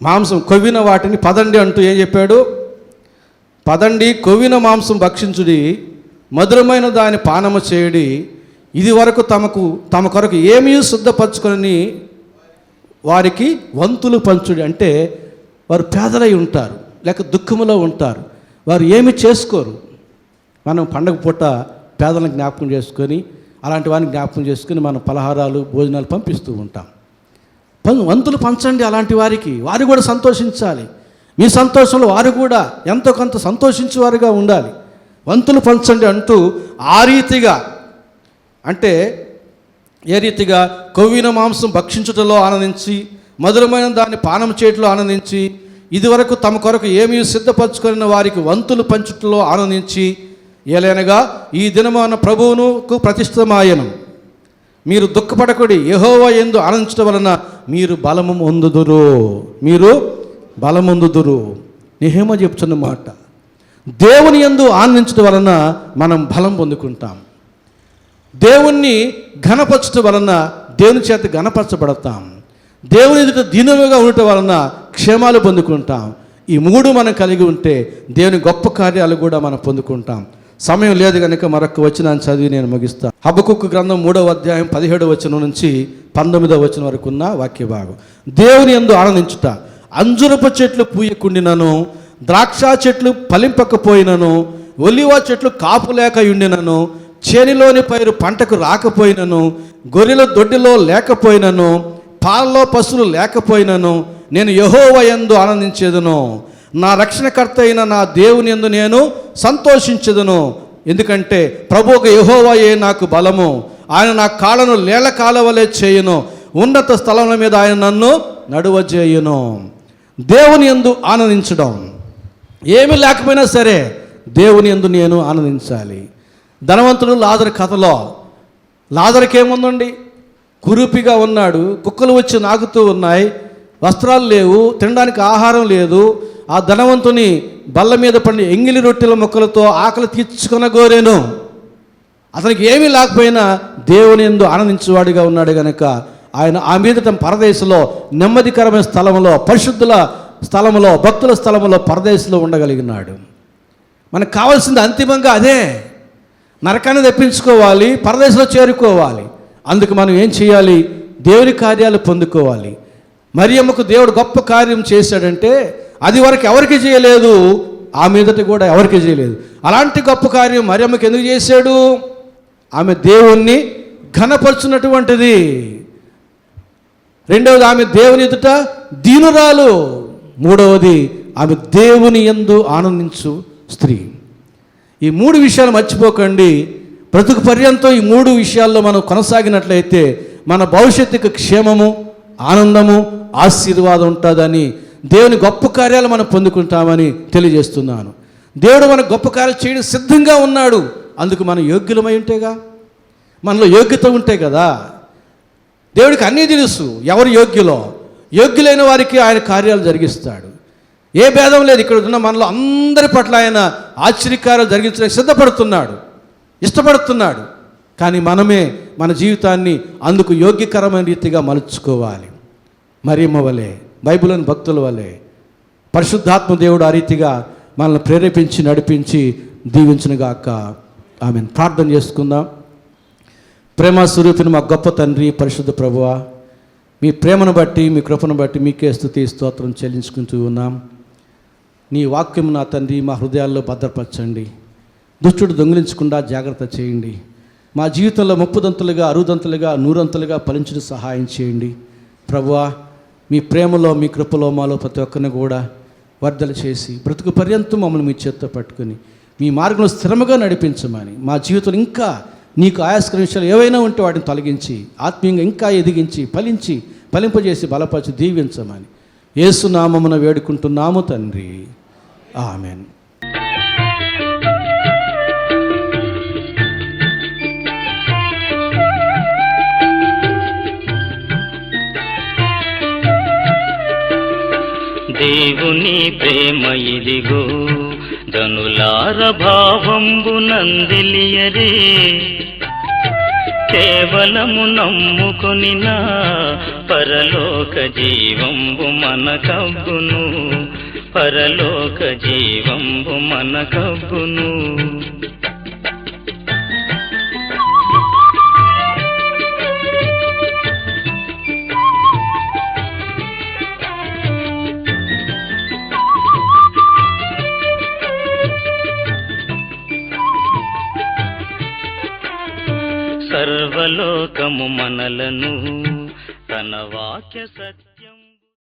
మాంసం కొవ్విన వాటిని పదండి అంటూ ఏం చెప్పాడు? పదండి, కొవ్విన మాంసం భక్షించుడి, మధురమైన దాని పానము చేయుడి, ఇది వరకు తమ కొరకు ఏమీ శుద్ధపరచుకొని వారికి వంతులు పంచుడి. అంటే వారు పేదలై ఉంటారు, లేక దుఃఖములో ఉంటారు, వారు ఏమి చేసుకోరు. మనం పండగ పూట పేదలను జ్ఞాపకం చేసుకొని, అలాంటి వారిని జ్ఞాపకం చేసుకొని మనం పలహారాలు భోజనాలు పంపిస్తూ ఉంటాం. వంతులు పంచండి అలాంటి వారికి, వారు కూడా సంతోషించాలి. మీ సంతోషంలో వారు కూడా ఎంతో కొంత సంతోషించేవారుగా ఉండాలి. వంతులు పంచండి అంటూ ఆ రీతిగా, అంటే ఏ రీతిగా? కొవ్విన మాంసం భక్షించుటలో ఆనందించి, మధురమైన దాన్ని పానం చేయటంలో ఆనందించి, ఇదివరకు తమ కొరకు ఏమీ సిద్ధపరచుకున్న వారికి వంతులు పంచుటలో ఆనందించి, ఏలైనగా ఈ దినమాన ప్రభువునుకు ప్రతిష్ఠితమాయను. మీరు దుఃఖపడకుడి, యెహోవా యందు ఆనందించడం వలన మీరు బలము పొందుదురు. నెహెమ్యా చెప్తున్న మాట. దేవుని యందు ఆనందించడం వలన మనం బలం పొందుకుంటాం. దేవుణ్ణి ఘనపరచడం వలన దేవుని చేత ఘనపరచబడతాం. దేవుని ఎదుట దీనముగా ఉండటం వలన క్షేమాలు పొందుకుంటాం. ఈ మూడు మనం కలిగి ఉంటే దేవుని గొప్ప కార్యాలు కూడా మనం పొందుకుంటాం. సమయం లేదు కనుక మరొక వచనాన్ని చదివి నేను ముగిస్తాను. హబక్కుకు గ్రంథం 3వ అధ్యాయం 17వ వచనం నుంచి 19వ వచనం వరకు ఉన్న వాక్య భాగం. దేవుని యందు ఆనందించుట, అంజురపు చెట్లు పూయకుండినను, ద్రాక్ష చెట్లు ఫలింపకపోయినను, ఒలివ చెట్లు కాపు లేక ఉండినను, చేనిలోని పైరు పంటకు రాకపోయినను, గొర్రెల దొడ్డిలో లేకపోయినను, పాలలో పశువులు లేకపోయినను, నేను యెహోవా యందు ఆనందించేదను. నా రక్షణకర్త అయిన నా దేవుని యందు నేను సంతోషించెదను. ఎందుకంటే ప్రభువుకు యెహోవాయే నాకు బలము, ఆయన నా కాళ్ళను లేళ్ల కాలవలే చేయును, ఉన్నత స్థలముల మీద ఆయన నన్ను నడువజేయును. దేవుని యందు ఆనందించడం, ఏమీ లేకపోయినా సరే దేవుని యందు నేను ఆనందించాలి. ధనవంతుడు లాజరు కథలో, లాజరుకి ఏముందండి? కురూపిగా ఉన్నాడు, కుక్కలు వచ్చి నాకుతూ ఉన్నాయి, వస్త్రాలు లేవు, తినడానికి ఆహారం లేదు. ఆ ధనవంతుని బల్ల మీద పడిన ఎంగిలి రొట్టెల ముక్కలతో ఆకలి తీర్చుకొనగోరేను. అతనికి ఏమీ లేకపోయినా దేవుని యందు ఆనందించేవాడిగా ఉన్నాడు కనుక ఆయన ఆ మీదట పరదేశంలో నెమ్మదికరమైన స్థలంలో, పరిశుద్ధుల స్థలంలో, భక్తుల స్థలంలో పరదేశంలో ఉండగలిగినాడు. మనకు కావాల్సింది అంతిమంగా అదే. నరకాన్ని తప్పించుకోవాలి, పరదేశంలో చేరుకోవాలి. అందుకు మనం ఏం చేయాలి? దేవుని కార్యాలు పొందుకోవాలి. మరియమ్మకు దేవుడు గొప్ప కార్యం చేశాడంటే అది వరకు ఎవరికి చేయలేదు, ఆ మీదట కూడా ఎవరికి చేయలేదు. అలాంటి గొప్ప కార్యం మరియమ్మకి ఎందుకు చేశాడు? ఆమె దేవుణ్ణి ఘనపరుచున్నటువంటిది. రెండవది, ఆమె దేవుని ఎదుట దీనురాలు. మూడవది, ఆమె దేవుని యందు ఆనందించు స్త్రీ. ఈ మూడు విషయాలు మర్చిపోకండి. బ్రతుకు పర్యంతం ఈ మూడు విషయాల్లో మనం కొనసాగినట్లయితే మన భవిష్యత్తుకు క్షేమము, ఆనందము, ఆశీర్వాదం ఉంటుందని, దేవుని గొప్ప కార్యాలు మనం పొందుకుంటామని తెలియజేస్తున్నాను. దేవుడు మన గొప్ప కార్యాలు చేయడం సిద్ధంగా ఉన్నాడు. అందుకు మనం యోగ్యులమై ఉంటేగా, మనలో యోగ్యత ఉంటే కదా. దేవుడికి అన్నీ తెలుసు, ఎవరు యోగ్యులో. యోగ్యులైన వారికి ఆయన కార్యాలు జరిగిస్తాడు. ఏ భేదం లేదు. ఇక్కడ ఉన్న మనలో అందరి పట్ల ఆయన ఆశ్చర్యకార్యాలు జరిగించడానికి సిద్ధపడుతున్నాడు, ఇష్టపడుతున్నాడు. కానీ మనమే మన జీవితాన్ని అందుకు యోగ్యకరమైన రీతిగా మలుచుకోవాలి. మరియమ్మ వలె, బైబిల్లోని భక్తుల వలె పరిశుద్ధాత్మ దేవుడు ఆ రీతిగా మనల్ని ప్రేరేపించి నడిపించి దీవించునుగాక. ఆమెను ప్రార్థన చేసుకుందాం. ప్రేమ స్వరూపిని మా గొప్ప తండ్రి, పరిశుద్ధ ప్రభువా, మీ ప్రేమను బట్టి మీ కృపను బట్టి మీకే స్తుతి స్తోత్రం చెల్లించుకుంటూ ఉన్నాం. నీ వాక్యం నా తండ్రి మా హృదయాల్లో భద్రపరచండి. దుష్టుడు దొంగిలించకుండా జాగ్రత్త చేయండి. మా జీవితంలో 30 60 100 ఫలించడం సహాయం చేయండి. ప్రభువా, మీ ప్రేమలో మీ కృపలో మాలో ప్రతి ఒక్కరిని కూడా వర్ధలు చేసి బ్రతుకు పర్యంతం మమ్మల్ని మీ చేత్తో పట్టుకొని మీ మార్గంలో స్థిరముగా నడిపించమని, మా జీవితంలో ఇంకా నీకు ఆయాస్కర విషయాలు ఏవైనా ఉంటే వాటిని తొలగించి ఆత్మీయంగా ఇంకా ఎదిగించి ఫలింపజేసి బలపరిచి దీవించమని యేసు నామమున వేడుకుంటున్నాము తండ్రి. ఆమెన్. దేవుని ప్రేమ ఇదిగో ధనులార భావంబు నందిలియరే, కేవలము నమ్ముకొనినా పరలోక జీవంబు మనకబ్బును, పరలోక జీవంబు మనకబ్బును. సర్వలోకము మనలను తన వాక్య సత్య